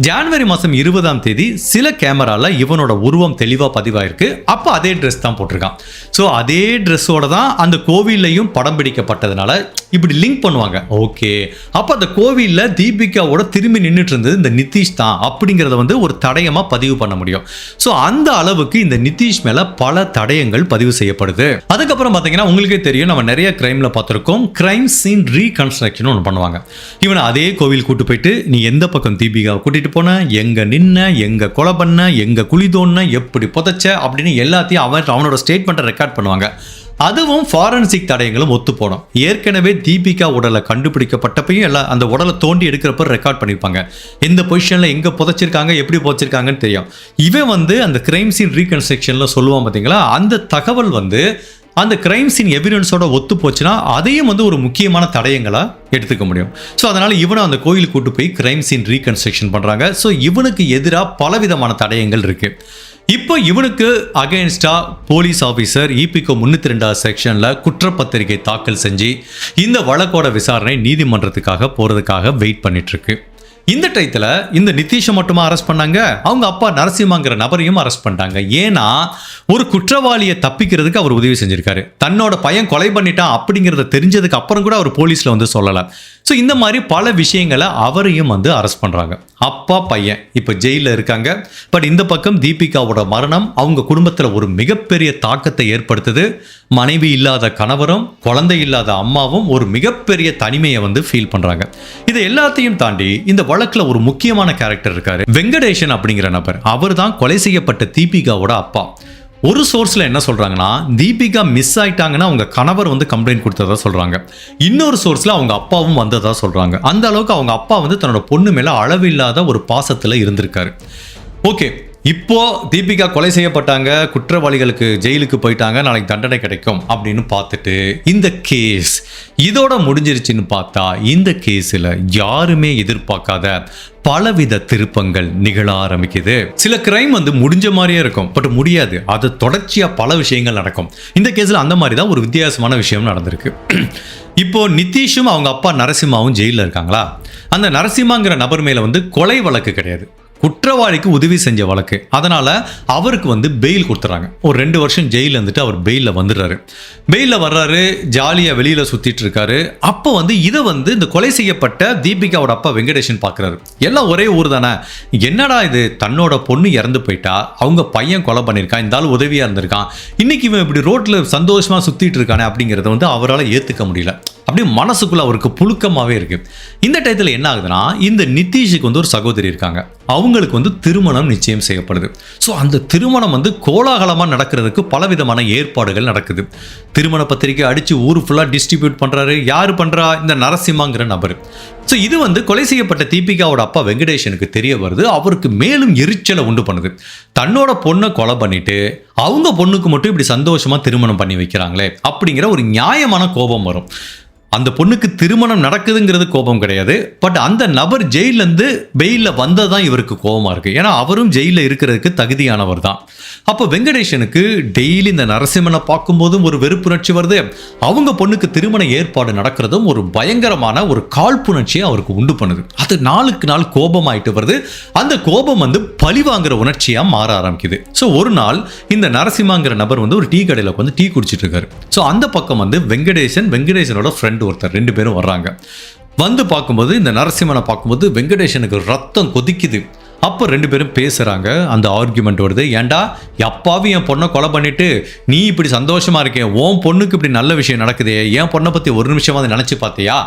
[SPEAKER 1] ஜனவரி மாதம் 20ஆம் தேதி சில கேமராவில் இவனோட உருவம் தெளிவாக பதிவாயிருக்கு. அப்போ அதே ட்ரெஸ் தான் போட்டிருக்கான். ஸோ அதே ட்ரெஸ்ஸோட தான் அந்த கோவில்லையும் படம் பிடிக்கப்பட்டதுனால இப்படி லிங்க் பண்ணுவாங்க. ஓகே, அப்போ அந்த கோவிலில் தீபிகாவோட திரும்பி நின்றுட்டு இருந்தது இந்த நிதிஷ் தான் அப்படிங்கிறத வந்து ஒரு தடயமாக பதிவு பண்ண முடியும். ஸோ அந்த அளவுக்கு இந்த நிதிஷ் மேலே பல தடயங்கள் பதிவு செய்யப்படுது. அதுக்கப்புறம் பார்த்தீங்கன்னா உங்களுக்கே தெரியும், நம்ம நிறைய கிரைமில் பார்த்துருக்கோம், கிரைம் சீன் ரீகன்ஸ்ட்ரக்ஷன் ஒன்று பண்ணுவாங்க. இவனை அதே கோவில் கூட்டு போயிட்டு நீ எந்த பக்கம் தீபிகாவை கூட்டிகிட்டு போன, எங்கே நின்ன, எங்கே கொலை பண்ண, எங்கே குழி தோணுன, எப்படி புதைச்ச அப்படின்னு எல்லாத்தையும் அவனோட ஸ்டேட்மெண்ட்டை ரெக்கார்ட் பண்ணுவாங்க. அதுவும் ஃபாரன்சிக் தடயங்களும் ஒத்து போனோம். ஏற்கனவே தீபிகா உடலை கண்டுபிடிக்கப்பட்டப்பையும் எல்லாம் அந்த உடலை தோண்டி எடுக்கிறப்ப ரெக்கார்ட் பண்ணியிருப்பாங்க. எந்த பொசிஷனில் எங்கே புதைச்சிருக்காங்க, எப்படி புதைச்சிருக்காங்கன்னு தெரியும். இவன் வந்து அந்த கிரைம் சீன் ரீகன்ஸ்ட்ரக்ஷனில் சொல்லுவான் பார்த்தீங்களா, அந்த தகவல் வந்து அந்த கிரைம் சீன் எவிடன்ஸோட ஒத்து போச்சுன்னா அதையும் வந்து ஒரு முக்கியமான தடயங்களாக எடுத்துக்க முடியும். ஸோ அதனால் இவனை அந்த கோயிலுக்கு கூட்டு போய் கிரைம் சீன் ரீகன்ஸ்ட்ரக்ஷன் பண்ணுறாங்க. ஸோ இவனுக்கு எதிராக பலவிதமான தடயங்கள் இருக்குது. இப்போ இவனுக்கு அகைன்ஸ்டா போலீஸ் ஆஃபீஸர் இபிகோ 302 செக்ஷனில் குற்றப்பத்திரிகை தாக்கல் செஞ்சு இந்த வழக்கோட விசாரணை நீதிமன்றத்துக்காக போகிறதுக்காக வெயிட் பண்ணிட்டு இருக்கு. இந்த டயத்தில் இந்த நிதிஷை மட்டுமா அரெஸ்ட் பண்ணாங்க, அவங்க அப்பா நரசிம்மாங்கிற நபரையும் அரெஸ்ட் பண்ணிட்டாங்க. ஏன்னா ஒரு குற்றவாளியை தப்பிக்கிறதுக்கு அவர் உதவி செஞ்சிருக்காரு. தன்னோட பையன் கொலை பண்ணிட்டான் அப்படிங்கிறத தெரிஞ்சதுக்கு அப்புறம் கூட அவர் போலீஸில் வந்து சொல்லலை. ஸோ இந்த மாதிரி பல விஷயங்களை அவரையும் வந்து அரெஸ்ட் பண்ணுறாங்க. அப்பா பையன் இப்போ ஜெயிலில் இருக்காங்க. பட் இந்த பக்கம் தீபிகாவோட மரணம் அவங்க குடும்பத்தில் ஒரு மிகப்பெரிய தாக்கத்தை ஏற்படுத்துது. மனைவி இல்லாத கணவரும் குழந்தை இல்லாத அம்மாவும் ஒரு மிகப்பெரிய தனிமையை வந்து ஃபீல் பண்ணுறாங்க. இதை எல்லாத்தையும் தாண்டி இந்த வழக்கில் ஒரு முக்கியமான கேரக்டர் இருக்காரு, வெங்கடேஷன் அப்படிங்கிற நபர். அவர் தான் கொலை செய்யப்பட்ட தீபிகாவோட அப்பா. ஒரு சோர்ஸில் என்ன சொல்கிறாங்கன்னா, தீபிகா மிஸ் ஆயிட்டாங்கன்னா அவங்க கணவர் வந்து கம்ப்ளைண்ட் கொடுத்ததா சொல்கிறாங்க. இன்னொரு சோர்ஸில் அவங்க அப்பாவும் வந்ததா சொல்கிறாங்க. அந்த அளவுக்கு அவங்க அப்பா வந்து தன்னோட பொண்ணு மேலே அளவில்லாத ஒரு பாசத்தில் இருந்திருக்காரு. ஓகே, இப்போ தீபிகா கொலை செய்யப்பட்டாங்க, குற்றவாளிகளுக்கு ஜெயிலுக்கு போயிட்டாங்க, நாளைக்கு தண்டனை கிடைக்கும் அப்படின்னு பார்த்துட்டு இந்த கேஸ் இதோட முடிஞ்சிருச்சுன்னு பார்த்தா இந்த கேஸில் யாருமே எதிர்பார்க்காத பலவித திருப்பங்கள் நிகழ ஆரம்பிக்குது. சில கிரைம் வந்து முடிஞ்ச மாதிரியே இருக்கும், பட் முடியாது, அது தொடர்ச்சியாக பல விஷயங்கள் நடக்கும். இந்த கேஸில் அந்த மாதிரி தான் ஒரு வித்தியாசமான விஷயம் நடந்திருக்கு. இப்போ நிதிஷும் அவங்க அப்பா நரசிம்மாவும் ஜெயிலில் இருக்காங்களா, அந்த நரசிம்மாங்கிற நபர் மேலே வந்து கொலை வழக்கு கிடையாது, குற்றவாளிக்கு உதவி செஞ்ச வழக்கு. அதனால அவருக்கு வந்து பெயில் கொடுத்துறாங்க. ஒரு 2 வருஷம் ஜெயில இருந்துட்டு அவர் பெயிலில் வந்துடுறாரு. பெயிலில் வர்றாரு, ஜாலியாக வெளியில் சுற்றிட்டு இருக்காரு. அப்போ வந்து இதை வந்து இந்த கொலை செய்யப்பட்ட தீபிகாவோட அப்பா வெங்கடேஷன் பார்க்குறாரு. எல்லாம் ஒரே ஊர் தானே, என்னடா இது, தன்னோட பொண்ணு இறந்து போயிட்டா, அவங்க பையன் கொலை பண்ணியிருக்கான், இந்த ஆள் உதவியாக இருந்திருக்கான், இன்னைக்கு இவன் இப்படி ரோட்டில் சந்தோஷமாக சுற்றிட்டு இருக்கானே அப்படிங்கிறத வந்து அவரால் ஏற்றுக்க முடியல. அப்படியே மனசுக்குள்ள அவருக்கு புழுக்கமாகவே இருக்கு. இந்த டயத்தில் என்ன ஆகுதுன்னா, இந்த நிதிஷுக்கு வந்து ஒரு சகோதரி இருக்காங்க. அவங்களுக்கு வந்து திருமணம் நிச்சயம் செய்யப்படுது. ஸோ அந்த திருமணம் வந்து கோலாகலமாக நடக்கிறதுக்கு பலவிதமான ஏற்பாடுகள் நடக்குது. திருமண பத்திரிக்கை அடித்து ஊர் ஃபுல்லாக டிஸ்ட்ரிபியூட் பண்ணுறாரு. யார் பண்ணுறா? இந்த நரசிம்மாங்கிற நபர். ஸோ இது வந்து கொலை செய்யப்பட்ட தீபிகாவோட அப்பா வெங்கடேஷனுக்கு தெரிய வருது. அவருக்கு மேலும் எரிச்சலை உண்டு பண்ணுது. தன்னோட பொண்ணை கொலை பண்ணிட்டு அவங்க பொண்ணுக்கு மட்டும் இப்படி சந்தோஷமாக திருமணம் பண்ணி வைக்கிறாங்களே அப்படிங்கிற ஒரு நியாயமான கோபம் வரும். அந்த பொண்ணுக்கு திருமணம் நடக்குதுங்கிறது கோபம் கிடையாது. பட் அந்த நபர் ஜெயிலேருந்து பெயிலில் வந்ததான் இவருக்கு கோபமாக இருக்குது. ஏன்னா அவரும் ஜெயிலில் இருக்கிறதுக்கு தகுதியானவர் தான். அப்போ வெங்கடேஷனுக்கு டெய்லி இந்த நரசிம்மனை பார்க்கும்போதும் ஒரு வெறுப்புணர்ச்சி வருது. அவங்க பொண்ணுக்கு திருமண ஏற்பாடு நடக்கிறதும் ஒரு பயங்கரமான ஒரு காழ்ப்புணர்ச்சியை அவருக்கு உண்டு பண்ணுது. அது நாளுக்கு நாள் கோபமாயிட்டு வருது. அந்த கோபம் வந்து பழி வாங்குற உணர்ச்சியாக மாற ஆரம்பிக்குது. ஸோ ஒரு நாள் இந்த நரசிம்மாங்கிற நபர் வந்து ஒரு டீ கடையில் வந்து டீ குடிச்சிட்டு இருக்காரு. ஸோ அந்த பக்கம் வந்து வெங்கடேஷனோட ஃப்ரெண்ட் ஒருத்தர் 2 பேரும் வர்றாங்க. வந்து பார்க்கும்போது இந்த நரசிம்மனை பார்க்கும்போது வெங்கடேஷனுக்கு ரத்தம் கொதிக்குது. அப்போ 2 பேரும் பேசுகிறாங்க. அந்த ஆர்குமெண்ட் வருது. ஏன்டா எப்பாவும் என் பொண்ணை கொலை பண்ணிட்டு நீ இப்படி சந்தோஷமாக இருக்கேன், உன் பொண்ணுக்கு இப்படி நல்ல விஷயம் நடக்குதே, என் பொண்ணை பற்றி ஒரு நிமிஷமாவது நினச்சி பார்த்தியா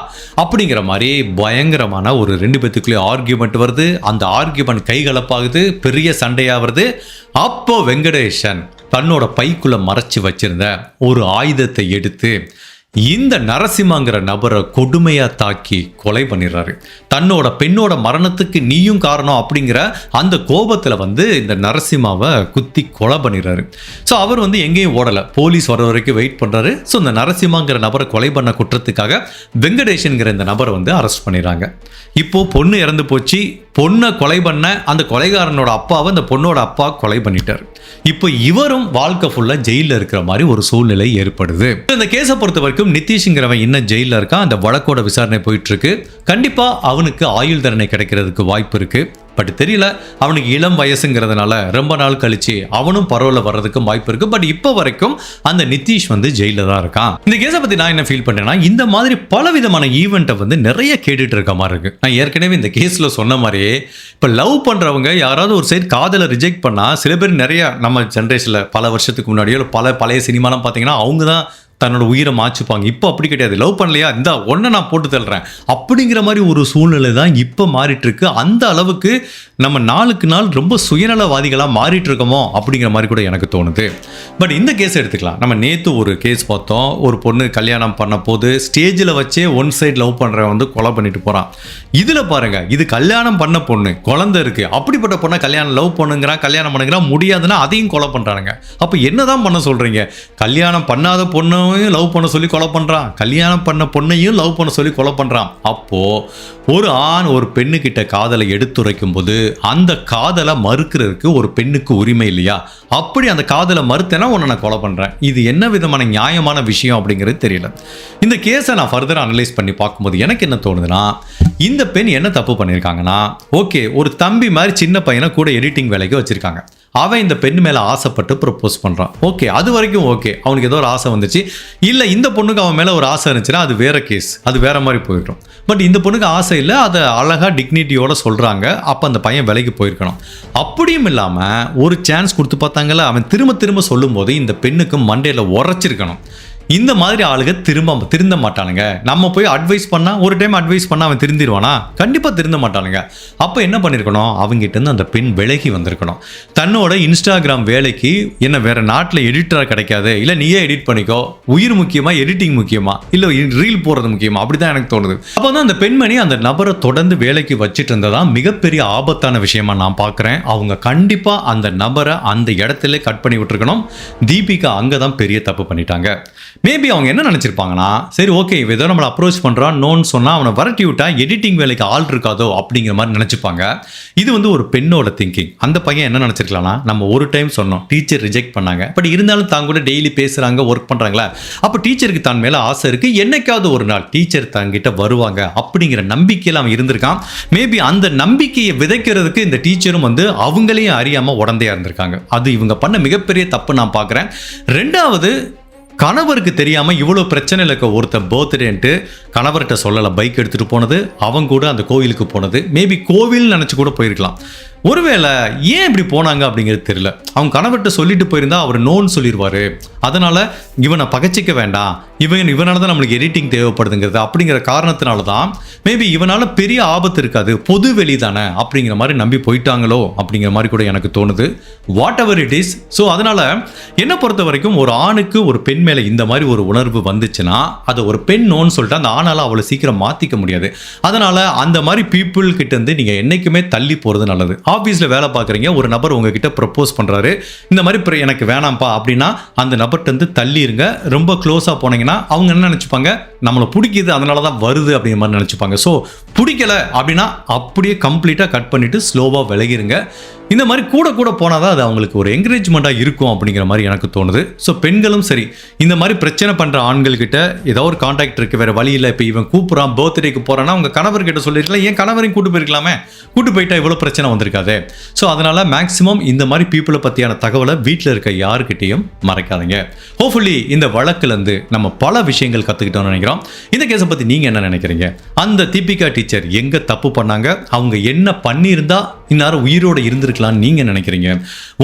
[SPEAKER 1] அப்படிங்கிற மாதிரி பயங்கரமான ஒரு 2 பேத்துக்குள்ளே ஆர்குமெண்ட் வருது. அந்த ஆர்குமெண்ட் கைகலப்பாகுது, பெரிய சண்டையாக வருது. அப்போ வெங்கடேஷன் தன்னோட பைக்குள்ளே மறைச்சி வச்சிருந்த ஒரு ஆயுதத்தை எடுத்து இந்த நரசிம்மாங்கிற நபரை கொடுமையா தாக்கி கொலை பண்ணிடுறாரு. தன்னோட பெண்ணோட மரணத்துக்கு நீயும் காரணம் அப்படிங்கிற அந்த கோபத்தில் வந்து இந்த நரசிம்மாவை குத்தி கொலை பண்ணிடுறாரு. ஸோ அவர் வந்து எங்கேயும் ஓடலை, போலீஸ் வர வரைக்கும் வெயிட் பண்ணுறாரு. ஸோ இந்த நரசிம்மாங்கிற நபரை கொலை பண்ண குற்றத்துக்காக வெங்கடேஷன்கிற இந்த நபரை வந்து அரெஸ்ட் பண்ணிடுறாங்க. இப்போ பொண்ணு இறந்து போச்சு. பொண்ணை கொலை பண்ண அந்த கொலைகாரனோட அப்பாவை அந்த பொண்ணோட அப்பா கொலை பண்ணிட்டார். இப்போ இவரும் வாழ்க்கை ஃபுல்லாக ஜெயிலில் இருக்கிற மாதிரி ஒரு சூழ்நிலை ஏற்படுது. இந்த கேஸை பொறுத்த வரைக்கும் நிதிஷ்ங்கிறவன் இன்னும் ஜெயிலில் இருக்கான். அந்த வழக்கோட விசாரணை போயிட்டு இருக்கு. கண்டிப்பாக அவனுக்கு ஆயுள் தண்டனை கிடைக்கிறதுக்கு வாய்ப்பு இருக்கு. பட் தெரியல, அவனுக்கு இளம் வயசுங்கிறதுனால ரொம்ப நாள் கழிச்சு அவனும் பரவல வர்றதுக்கும் வாய்ப்பு இருக்கு. பட் இப்போ வரைக்கும் அந்த நிதிஷ் வந்து ஜெயிலில் தான் இருக்கான். இந்த கேஸை பற்றி நான் என்ன ஃபீல் பண்ணேன்னா, இந்த மாதிரி பல விதமான ஈவெண்ட்டை வந்து நிறைய கேட்டுட்டு இருக்க மாதிரி இருக்கு. நான் ஏற்கனவே இந்த கேஸில் சொன்ன மாதிரியே இப்போ லவ் பண்ணுறவங்க யாராவது ஒரு சைடு காதலை ரிஜெக்ட் பண்ணால், சில பேர் நிறைய நம்ம ஜென்ரேஷனில் பல வருஷத்துக்கு முன்னாடியோ பழைய சினிமாலாம் பார்த்தீங்கன்னா அவங்க தான் தன்னோட உயிரை மாச்சுப்பாங்க. இப்போ அப்படி கிடையாது. லவ் பண்ணலையா, இந்த ஒன்றை நான் போட்டு தள்ளுறேன் அப்படிங்கிற மாதிரி ஒரு சூழ்நிலை தான் இப்போ மாறிட்டு இருக்கு. அந்த அளவுக்கு நம்ம நாளுக்கு நாள் ரொம்ப சுயநலவாதிகளாக மாறிட்டு இருக்கோமோ அப்படிங்கிற மாதிரி கூட எனக்கு தோணுது. பட் இந்த கேஸ் எடுத்துக்கலாம். நம்ம நேற்று ஒரு கேஸ் பார்த்தோம். ஒரு பொண்ணு கல்யாணம் பண்ண போது ஸ்டேஜில் வச்சே ஒன் சைடு லவ் பண்ணுறவன் வந்து கொலை பண்ணிட்டு போகிறான். இதில் பாருங்க, இது கல்யாணம் பண்ண பொண்ணு, குழந்தை இருக்கு, அப்படிப்பட்ட பொண்ணை கல்யாணம் லவ் பண்ணுங்கிறான், கல்யாணம் பண்ணுங்கிறான், முடியாதுன்னா அதையும் கொலை பண்ணுறானுங்க. அப்போ என்னதான் பண்ண சொல்றீங்க? கல்யாணம் பண்ணாத பொண்ணு லவ் பண்ண சொல்லி கொலை பண்றான், கல்யாணம் பண்ண பொண்ணையும் லவ் பண்ண சொல்லி கொலை பண்றான். அப்போ ஒரு ஆண் ஒரு பெண்ணு கிட்ட காதலை எடுத்துரைக்கும் போது அந்த காதலை மறுக்கிறதுக்கு ஒரு பெண்ணுக்கு உரிமை இல்லையா? அப்படி அந்த காதலை மறுத்தேன்னா உன்னை நான் கொலை பண்றேன். இது என்ன விதமான நியாயமான விஷயம் அப்படிங்கிறது தெரியல. இந்த கேஸை நான் ஃபர்தர் அனலைஸ் பண்ணி பார்க்கும்போது எனக்கு என்ன தோணுதுன்னா, இந்த பெண் என்ன தப்பு பண்ணியிருக்காங்கன்னா, ஓகே, ஒரு தம்பி மாதிரி சின்ன பையனை கூட எடிட்டிங் வேலைக்கு வச்சிருக்காங்க. அவன் இந்த பெண் மேலே ஆசைப்பட்டு ப்ரப்போஸ் பண்ணுறான். ஓகே, அது வரைக்கும் ஓகே, அவனுக்கு ஏதோ ஒரு ஆசை வந்துச்சு. இல்லை, இந்த பொண்ணுக்கு அவன் மேலே ஒரு ஆசை இருந்துச்சுன்னா அது வேற கேஸ், அது வேற மாதிரி போயிடும். பட் இந்த பொண்ணுக்கு ஆசை இல்லை, அதை அழகாக டிக்னிட்டியோட சொல்கிறாங்க. அப்போ அந்த பையன் விலைக்கு போயிருக்கணும். அப்படியும் இல்லாமல் ஒரு சான்ஸ் கொடுத்து பார்த்தாங்கல்ல, அவன் திரும்ப திரும்ப சொல்லும்போது இந்த பெண்ணுக்கு மண்டையில் உரைச்சிருக்கணும். இந்த மாதிரி ஆளுங்க திருந்த மாட்டானுங்க. நம்ம போய் அட்வைஸ் பண்ணால், ஒரு டைம் அட்வைஸ் பண்ணால் அவன் திருந்திடுவானா? கண்டிப்பாக திருந்த மாட்டானுங்க. அப்போ என்ன பண்ணியிருக்கணும், அவங்ககிட்ட அந்த பெண் விலகி வந்திருக்கணும். தன்னோட இன்ஸ்டாகிராம் வேலைக்கு என்ன வேற நாட்டில் எடிட்டராக கிடைக்காது, இல்லை நீயே எடிட் பண்ணிக்கோ, உயிர் முக்கியமா எடிட்டிங் முக்கியமா, இல்லை ரீல் போடுறது முக்கியமா, அப்படி தான் எனக்கு தோணுது. அப்போ தான் அந்த பெண்மணி அந்த நபரை தொடர்ந்து வேலைக்கு வச்சுட்டு இருந்ததான் மிகப்பெரிய ஆபத்தான விஷயமா நான் பார்க்குறேன். அவங்க கண்டிப்பாக அந்த நபரை அந்த இடத்துல கட் பண்ணி விட்டுருக்கணும். தீபிகா அங்கே தான் பெரிய தப்பு பண்ணிட்டாங்க. மேபி அவங்க என்ன நினச்சிருப்பாங்கன்னா, சரி ஓகே இவ ஏதோ நம்மளை அப்ரோச் பண்ணுறான், நோன்னு சொன்னால் அவனை வரட்டி விட்டா எடிட்டிங் வேலைக்கு ஆள் இருக்காதோ அப்படிங்கிற மாதிரி நினச்சிப்பாங்க. இது வந்து ஒரு பெண்ணோட திங்கிங். அந்த பையன் என்ன நினச்சிருக்கலாம்னா, நம்ம ஒரு டைம் சொன்னோம், டீச்சர் ரிஜெக்ட் பண்ணாங்க, பட் இருந்தாலும் தான் கூட டெய்லி பேசுகிறாங்க, ஒர்க் பண்ணுறாங்களா, அப்போ டீச்சருக்கு தான் மேலே ஆசை இருக்குது, என்னைக்காவது ஒரு நாள் டீச்சர் தங்கிட்ட வருவாங்க அப்படிங்கிற நம்பிக்கையில் அவன் இருந்திருக்கான். மேபி அந்த நம்பிக்கையை விதைக்கிறதுக்கு இந்த டீச்சரும் வந்து அவங்களையும் அறியாமல் உடந்தையாக இருந்திருக்காங்க. அது இவங்க பண்ண மிகப்பெரிய தப்பு நான் பார்க்குறேன். ரெண்டாவது, கணவருக்கு தெரியாமல் இவ்வளோ பிரச்சனை இருக்க ஒருத்தர் பர்த்டேன்ட்டு கணவர்கிட்ட சொல்லலை, பைக் எடுத்துகிட்டு போனது, அவங்க கூட அந்த கோவிலுக்கு போனது, மேபி கோவில் நினச்சி கூட போயிருக்கலாம். ஒருவேளை ஏன் இப்படி போனாங்க அப்படிங்கிறது தெரியல. அவங்க கணவர்கிட்ட சொல்லிட்டு போயிருந்தா அவர் நோன்னு சொல்லிடுவார், அதனால் இவனை பகச்சிக்க வேண்டாம், இவனால தான் நம்மளுக்கு எடிட்டிங் தேவைப்படுதுங்கிறது அப்படிங்கிற காரணத்தினால தான் மேபி இவனால் பெரிய ஆபத்து இருக்காது, பொது வெளி தானே அப்படிங்கிற மாதிரி நம்பி போயிட்டாங்களோ அப்படிங்கிற மாதிரி கூட எனக்கு தோணுது. What ever it is. So அதனால் என்னை பொறுத்த வரைக்கும் ஒரு ஆணுக்கு ஒரு பெண் மேலே இந்த மாதிரி ஒரு உணர்வு வந்துச்சுன்னா அதை ஒரு பெண் நோன்னு சொல்லிட்டு அந்த ஆணால் அவ்வளோ சீக்கிரம் மாற்றிக்க முடியாது. அதனால் அந்த மாதிரி பீப்புள் கிட்டேருந்து நீங்கள் என்றைக்குமே தள்ளி போகிறது நல்லது. ஆஃபீஸில் வேலை பார்க்குறீங்க, ஒரு நபர் உங்ககிட்ட ப்ரப்போஸ் பண்ணுறாரு, இந்த மாதிரி எனக்கு வேணாம்ப்பா அப்படின்னா அந்த நபர்கிட்ட தள்ளிருங்க. ரொம்ப க்ளோஸாக போனீங்கன்னா அவங்க என்ன நினச்சிப்பாங்க, நம்மளை பிடிக்குது அதனால தான் வருது அப்படிங்கிற மாதிரி நினச்சிப்பாங்க. ஸோ பிடிக்கலை அப்படின்னா அப்படியே கம்ப்ளீட்டாக கட் பண்ணிவிட்டு ஸ்லோவாக விலகிருங்க. இந்த மாதிரி கூட கூட போனால் தான் அது அவங்களுக்கு ஒரு என்கரேஜ்மெண்ட்டாக இருக்கும் அப்படிங்கிற மாதிரி எனக்கு தோணுது. ஸோ பெண்களும் சரி, இந்த மாதிரி பிரச்சனை பண்ணுற ஆண்கள்கிட்ட ஏதோ ஒரு கான்டாக்ட் இருக்குது, வேறு வழி இல்லை, இப்போ இவன் கூப்பிட்றான் பர்த்டேக்கு போகிறான்னா உங்கள் கணவர்கிட்ட சொல்லியிருக்கலாம், ஏன் கணவரையும் கூட்டு போயிருக்கலாமே, கூட்டு போயிட்டா இவ்வளோ பிரச்சனை வந்திருக்காது. ஸோ அதனால் மேக்ஸிமம் இந்த மாதிரி பீப்புளை பற்றியான தகவலை வீட்டில் இருக்க யாருக்கிட்டையும் மறைக்காதீங்க. ஹோப்ஃபுல்லி இந்த வழக்குலேருந்து நம்ம பல விஷயங்கள் கற்றுக்கிட்டோம்னு நினைக்கிறோம். இந்த கேஸை பற்றி நீங்கள் என்ன நினைக்கிறீங்க? அந்த தீபிகா டீச்சர் எங்கே தப்பு பண்ணாங்க, அவங்க என்ன பண்ணியிருந்தா இந்நேரம் உயிரோடு இருந்திருக்கலாம்னு நீங்கள் நினைக்கிறீங்க?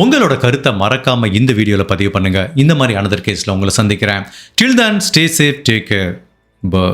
[SPEAKER 1] உங்களோட கருத்தை மறக்காமல் இந்த வீடியோவில் பதிவு பண்ணுங்கள். இந்த மாதிரி அனதர் கேஸில் உங்களை சந்திக்கிறேன். Till then stay safe, take care, by.